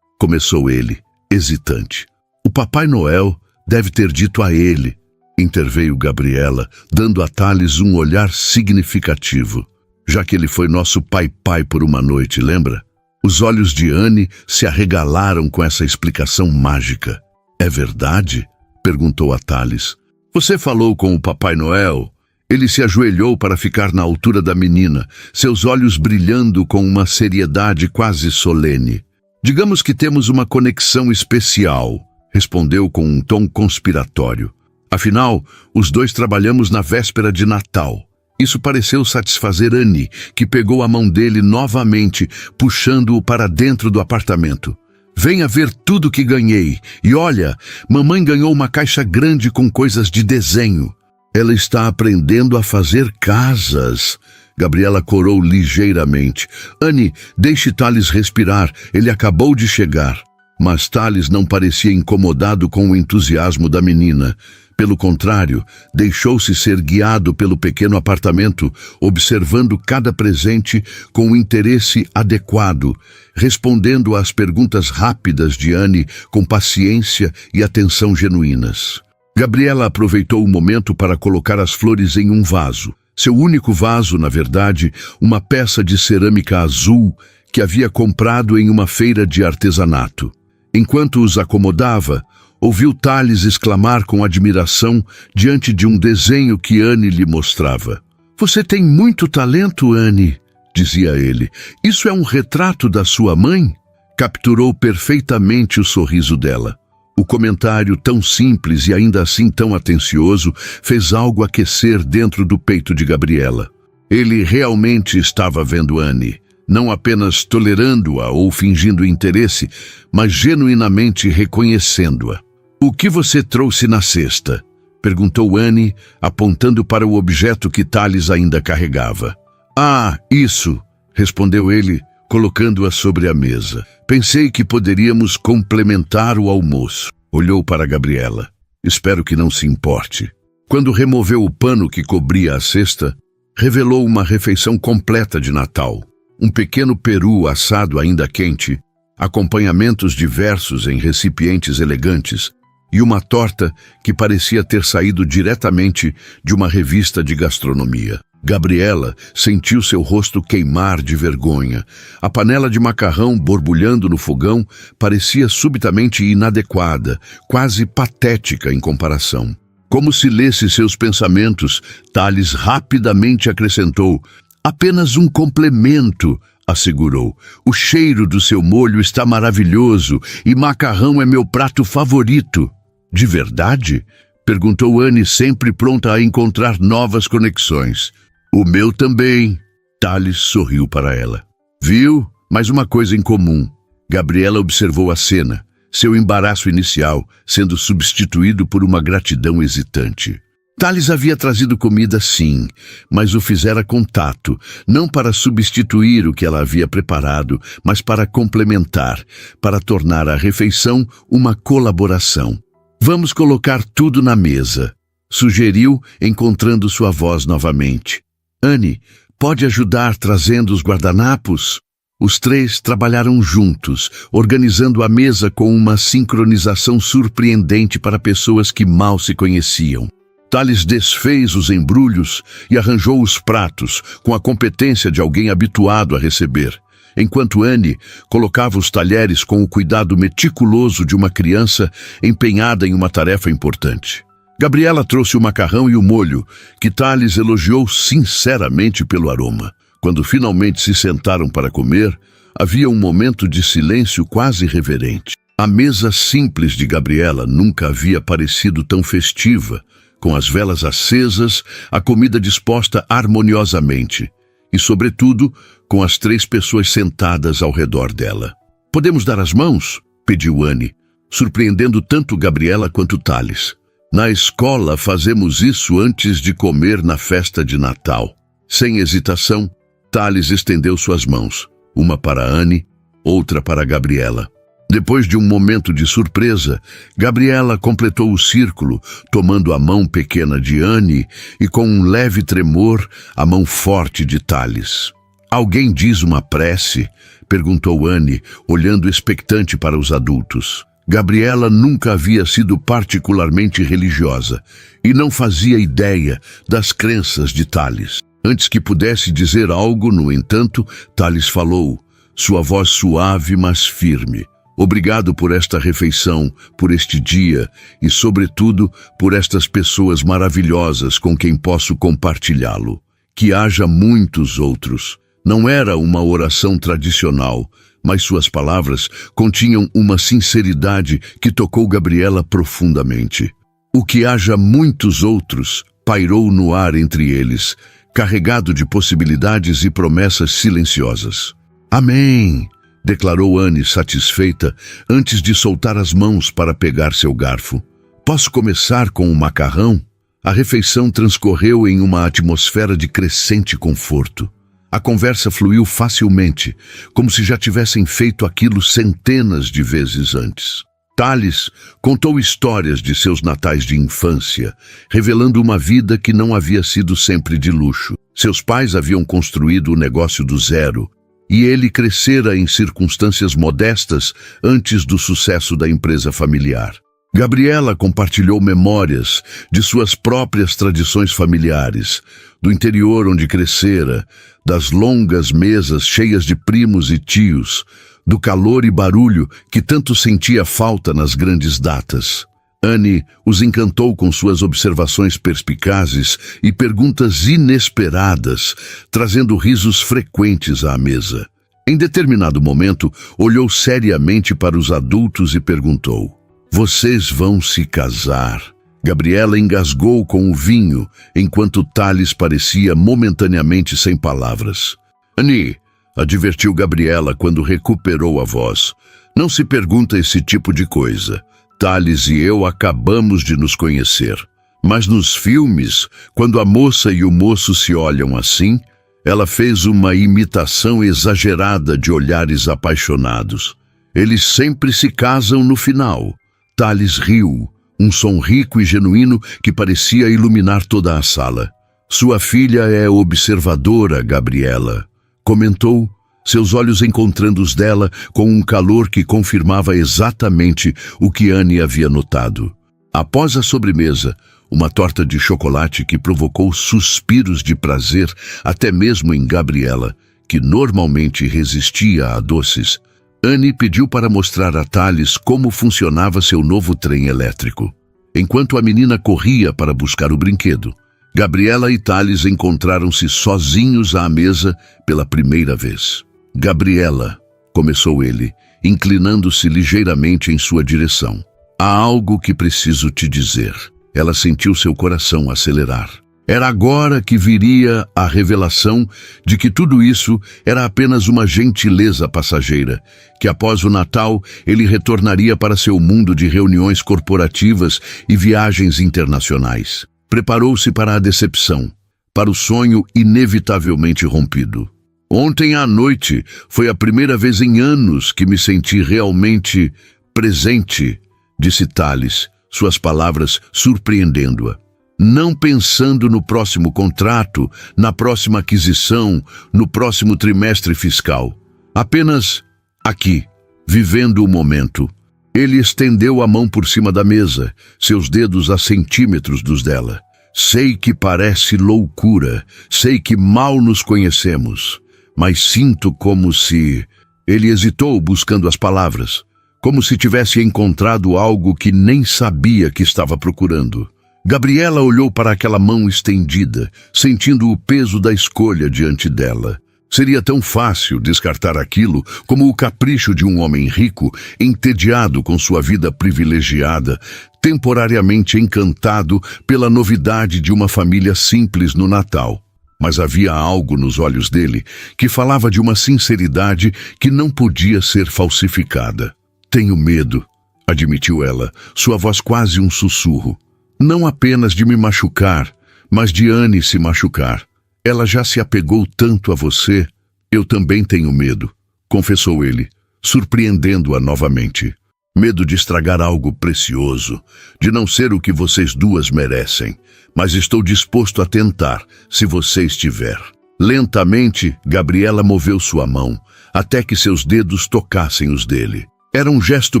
começou ele, hesitante. "O Papai Noel deve ter dito a ele", interveio Gabriela, dando a Thales um olhar significativo. "Já que ele foi nosso pai por uma noite, lembra?" Os olhos de Annie se arregalaram com essa explicação mágica. "É verdade?" perguntou a Thales. "Você falou com o Papai Noel?" Ele se ajoelhou para ficar na altura da menina, seus olhos brilhando com uma seriedade quase solene. "Digamos que temos uma conexão especial", respondeu com um tom conspiratório. "Afinal, os dois trabalhamos na véspera de Natal." Isso pareceu satisfazer Annie, que pegou a mão dele novamente, puxando-o para dentro do apartamento. "Venha ver tudo que ganhei. E olha, mamãe ganhou uma caixa grande com coisas de desenho." "Ela está aprendendo a fazer casas." Gabriela corou ligeiramente. "Annie, deixe Thales respirar. Ele acabou de chegar." Mas Thales não parecia incomodado com o entusiasmo da menina. Pelo contrário, deixou-se ser guiado pelo pequeno apartamento, observando cada presente com o interesse adequado, respondendo às perguntas rápidas de Annie com paciência e atenção genuínas. Gabriela aproveitou o momento para colocar as flores em um vaso. Seu único vaso, na verdade, uma peça de cerâmica azul que havia comprado em uma feira de artesanato. Enquanto os acomodava, ouviu Thales exclamar com admiração diante de um desenho que Anne lhe mostrava. "Você tem muito talento, Anne", dizia ele. "Isso é um retrato da sua mãe?" Capturou perfeitamente o sorriso dela. O comentário tão simples e ainda assim tão atencioso fez algo aquecer dentro do peito de Gabriela. Ele realmente estava vendo Anne, não apenas tolerando-a ou fingindo interesse, mas genuinamente reconhecendo-a. "O que você trouxe na cesta?" perguntou Anne, apontando para o objeto que Thales ainda carregava. "Ah, isso", respondeu ele, colocando-a sobre a mesa. "Pensei que poderíamos complementar o almoço." Olhou para Gabriela. "Espero que não se importe." Quando removeu o pano que cobria a cesta, revelou uma refeição completa de Natal. Um pequeno peru assado ainda quente, acompanhamentos diversos em recipientes elegantes e uma torta que parecia ter saído diretamente de uma revista de gastronomia. Gabriela sentiu seu rosto queimar de vergonha. A panela de macarrão borbulhando no fogão parecia subitamente inadequada, quase patética em comparação. Como se lesse seus pensamentos, Thales rapidamente acrescentou: "Apenas um complemento", assegurou. "O cheiro do seu molho está maravilhoso e macarrão é meu prato favorito." "De verdade?" perguntou Anne, sempre pronta a encontrar novas conexões. "O meu também." Thales sorriu para ela. "Viu? Mais uma coisa em comum." Gabriela observou a cena, seu embaraço inicial sendo substituído por uma gratidão hesitante. Thales havia trazido comida, sim, mas o fizera com tato, não para substituir o que ela havia preparado, mas para complementar, para tornar a refeição uma colaboração. "Vamos colocar tudo na mesa", sugeriu, encontrando sua voz novamente. "Anne, pode ajudar trazendo os guardanapos?" Os três trabalharam juntos, organizando a mesa com uma sincronização surpreendente para pessoas que mal se conheciam. Thales desfez os embrulhos e arranjou os pratos, com a competência de alguém habituado a receber, enquanto Anne colocava os talheres com o cuidado meticuloso de uma criança empenhada em uma tarefa importante. Gabriela trouxe o macarrão e o molho, que Thales elogiou sinceramente pelo aroma. Quando finalmente se sentaram para comer, havia um momento de silêncio quase reverente. A mesa simples de Gabriela nunca havia parecido tão festiva, com as velas acesas, a comida disposta harmoniosamente e, sobretudo, com as três pessoas sentadas ao redor dela. "Podemos dar as mãos?" pediu Anne, surpreendendo tanto Gabriela quanto Thales. "Na escola fazemos isso antes de comer na festa de Natal." Sem hesitação, Thales estendeu suas mãos, uma para Anne, outra para Gabriela. Depois de um momento de surpresa, Gabriela completou o círculo, tomando a mão pequena de Anne e, com um leve tremor, a mão forte de Thales. "Alguém diz uma prece?" perguntou Anne, olhando expectante para os adultos. Gabriela nunca havia sido particularmente religiosa e não fazia ideia das crenças de Thales. Antes que pudesse dizer algo, no entanto, Thales falou, sua voz suave, mas firme. "Obrigado por esta refeição, por este dia e, sobretudo, por estas pessoas maravilhosas com quem posso compartilhá-lo. Que haja muitos outros." Não era uma oração tradicional, mas suas palavras continham uma sinceridade que tocou Gabriela profundamente. O "que haja muitos outros" pairou no ar entre eles, carregado de possibilidades e promessas silenciosas. "Amém!" declarou Anne satisfeita, antes de soltar as mãos para pegar seu garfo. "Posso começar com o macarrão?" A refeição transcorreu em uma atmosfera de crescente conforto. A conversa fluiu facilmente, como se já tivessem feito aquilo centenas de vezes antes. Thales contou histórias de seus natais de infância, revelando uma vida que não havia sido sempre de luxo. Seus pais haviam construído o negócio do zero, e ele crescera em circunstâncias modestas antes do sucesso da empresa familiar. Gabriela compartilhou memórias de suas próprias tradições familiares, do interior onde crescera, das longas mesas cheias de primos e tios, do calor e barulho que tanto sentia falta nas grandes datas. Anne os encantou com suas observações perspicazes e perguntas inesperadas, trazendo risos frequentes à mesa. Em determinado momento, olhou seriamente para os adultos e perguntou: "Vocês vão se casar?" Gabriela engasgou com o vinho, enquanto Thales parecia momentaneamente sem palavras. "Annie", advertiu Gabriela quando recuperou a voz, "não se pergunta esse tipo de coisa. Thales e eu acabamos de nos conhecer. Mas nos filmes, quando a moça e o moço se olham assim, ela fez uma imitação exagerada de olhares apaixonados. Eles sempre se casam no final." Thales riu, um som rico e genuíno que parecia iluminar toda a sala. "Sua filha é observadora, Gabriela", comentou, seus olhos encontrando os dela com um calor que confirmava exatamente o que Anne havia notado. Após a sobremesa, uma torta de chocolate que provocou suspiros de prazer até mesmo em Gabriela, que normalmente resistia a doces, Anne pediu para mostrar a Thales como funcionava seu novo trem elétrico. Enquanto a menina corria para buscar o brinquedo, Gabriela e Thales encontraram-se sozinhos à mesa pela primeira vez. "Gabriela", começou ele, inclinando-se ligeiramente em sua direção. "Há algo que preciso te dizer." Ela sentiu seu coração acelerar. Era agora que viria a revelação de que tudo isso era apenas uma gentileza passageira, que após o Natal ele retornaria para seu mundo de reuniões corporativas e viagens internacionais. Preparou-se para a decepção, para o sonho inevitavelmente rompido. "Ontem à noite foi a primeira vez em anos que me senti realmente presente", disse Thales, suas palavras surpreendendo-a. "Não pensando no próximo contrato, na próxima aquisição, no próximo trimestre fiscal. Apenas aqui, vivendo o momento." Ele estendeu a mão por cima da mesa, seus dedos a centímetros dos dela. "Sei que parece loucura, sei que mal nos conhecemos, mas sinto como se..." Ele hesitou buscando as palavras, como se tivesse encontrado algo que nem sabia que estava procurando. Gabriela olhou para aquela mão estendida, sentindo o peso da escolha diante dela. Seria tão fácil descartar aquilo como o capricho de um homem rico, entediado com sua vida privilegiada, temporariamente encantado pela novidade de uma família simples no Natal. Mas havia algo nos olhos dele que falava de uma sinceridade que não podia ser falsificada. "Tenho medo", admitiu ela, sua voz quase um sussurro. "Não apenas de me machucar, mas de Anne se machucar. Ela já se apegou tanto a você." "Eu também tenho medo", confessou ele, surpreendendo-a novamente. "Medo de estragar algo precioso, de não ser o que vocês duas merecem. Mas estou disposto a tentar, se você estiver." Lentamente, Gabriela moveu sua mão, até que seus dedos tocassem os dele. Era um gesto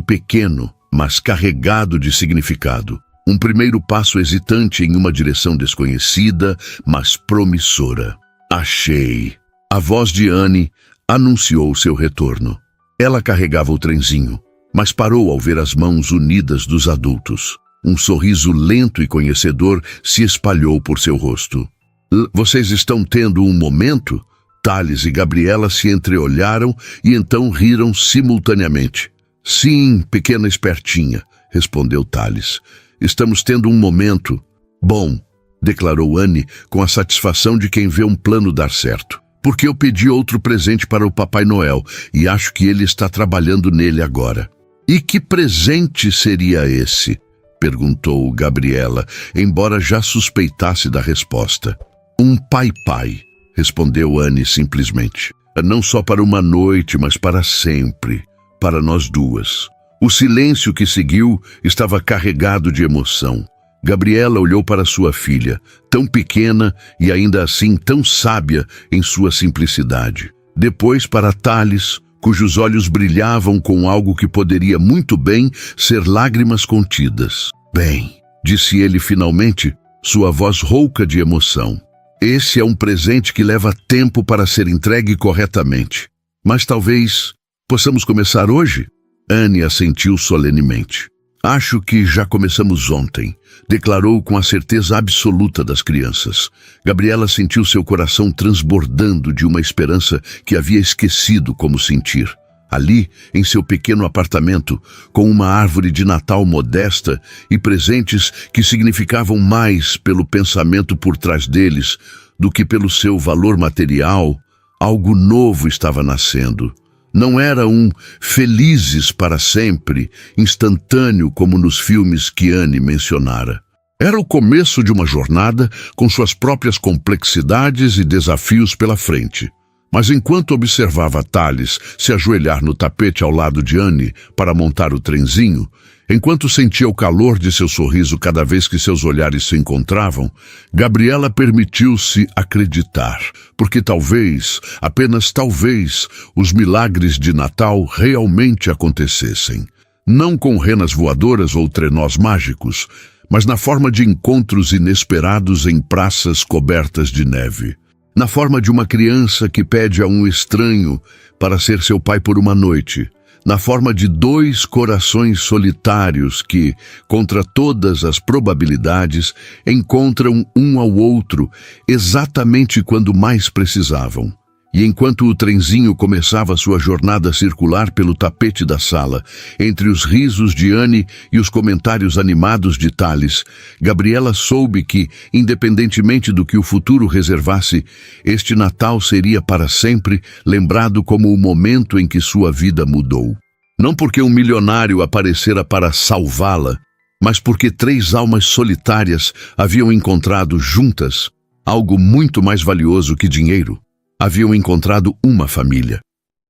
pequeno, mas carregado de significado. Um primeiro passo hesitante em uma direção desconhecida, mas promissora. "Achei." A voz de Anne anunciou seu retorno. Ela carregava o trenzinho, mas parou ao ver as mãos unidas dos adultos. Um sorriso lento e conhecedor se espalhou por seu rosto. "Vocês estão tendo um momento?" Thales e Gabriela se entreolharam e então riram simultaneamente. "Sim, pequena espertinha", respondeu Thales. "Estamos tendo um momento." "Bom", declarou Anne com a satisfação de quem vê um plano dar certo. "Porque eu pedi outro presente para o Papai Noel e acho que ele está trabalhando nele agora." "E que presente seria esse?" perguntou Gabriela, embora já suspeitasse da resposta. "Um pai-pai", respondeu Anne simplesmente. "Não só para uma noite, mas para sempre. Para nós duas." O silêncio que seguiu estava carregado de emoção. Gabriela olhou para sua filha, tão pequena e ainda assim tão sábia em sua simplicidade. Depois para Thales, cujos olhos brilhavam com algo que poderia muito bem ser lágrimas contidas. Bem, disse ele finalmente, sua voz rouca de emoção. Esse é um presente que leva tempo para ser entregue corretamente. Mas talvez possamos começar hoje? Anne assentiu solenemente. Acho que já começamos ontem, declarou com a certeza absoluta das crianças. Gabriela sentiu seu coração transbordando de uma esperança que havia esquecido como sentir. Ali, em seu pequeno apartamento, com uma árvore de Natal modesta e presentes que significavam mais pelo pensamento por trás deles do que pelo seu valor material, algo novo estava nascendo. Não era um felizes para sempre, instantâneo como nos filmes que Anne mencionara. Era o começo de uma jornada com suas próprias complexidades e desafios pela frente. Mas enquanto observava Thales se ajoelhar no tapete ao lado de Anne para montar o trenzinho, enquanto sentia o calor de seu sorriso cada vez que seus olhares se encontravam, Gabriela permitiu-se acreditar, porque talvez, apenas talvez, os milagres de Natal realmente acontecessem. Não com renas voadoras ou trenós mágicos, mas na forma de encontros inesperados em praças cobertas de neve. Na forma de uma criança que pede a um estranho para ser seu pai por uma noite. Na forma de dois corações solitários que, contra todas as probabilidades, encontram um ao outro exatamente quando mais precisavam. E enquanto o trenzinho começava sua jornada circular pelo tapete da sala, entre os risos de Anne e os comentários animados de Thales, Gabriela soube que, independentemente do que o futuro reservasse, este Natal seria para sempre lembrado como o momento em que sua vida mudou. Não porque um milionário aparecera para salvá-la, mas porque 3 almas solitárias haviam encontrado juntas algo muito mais valioso que dinheiro. Haviam encontrado uma família.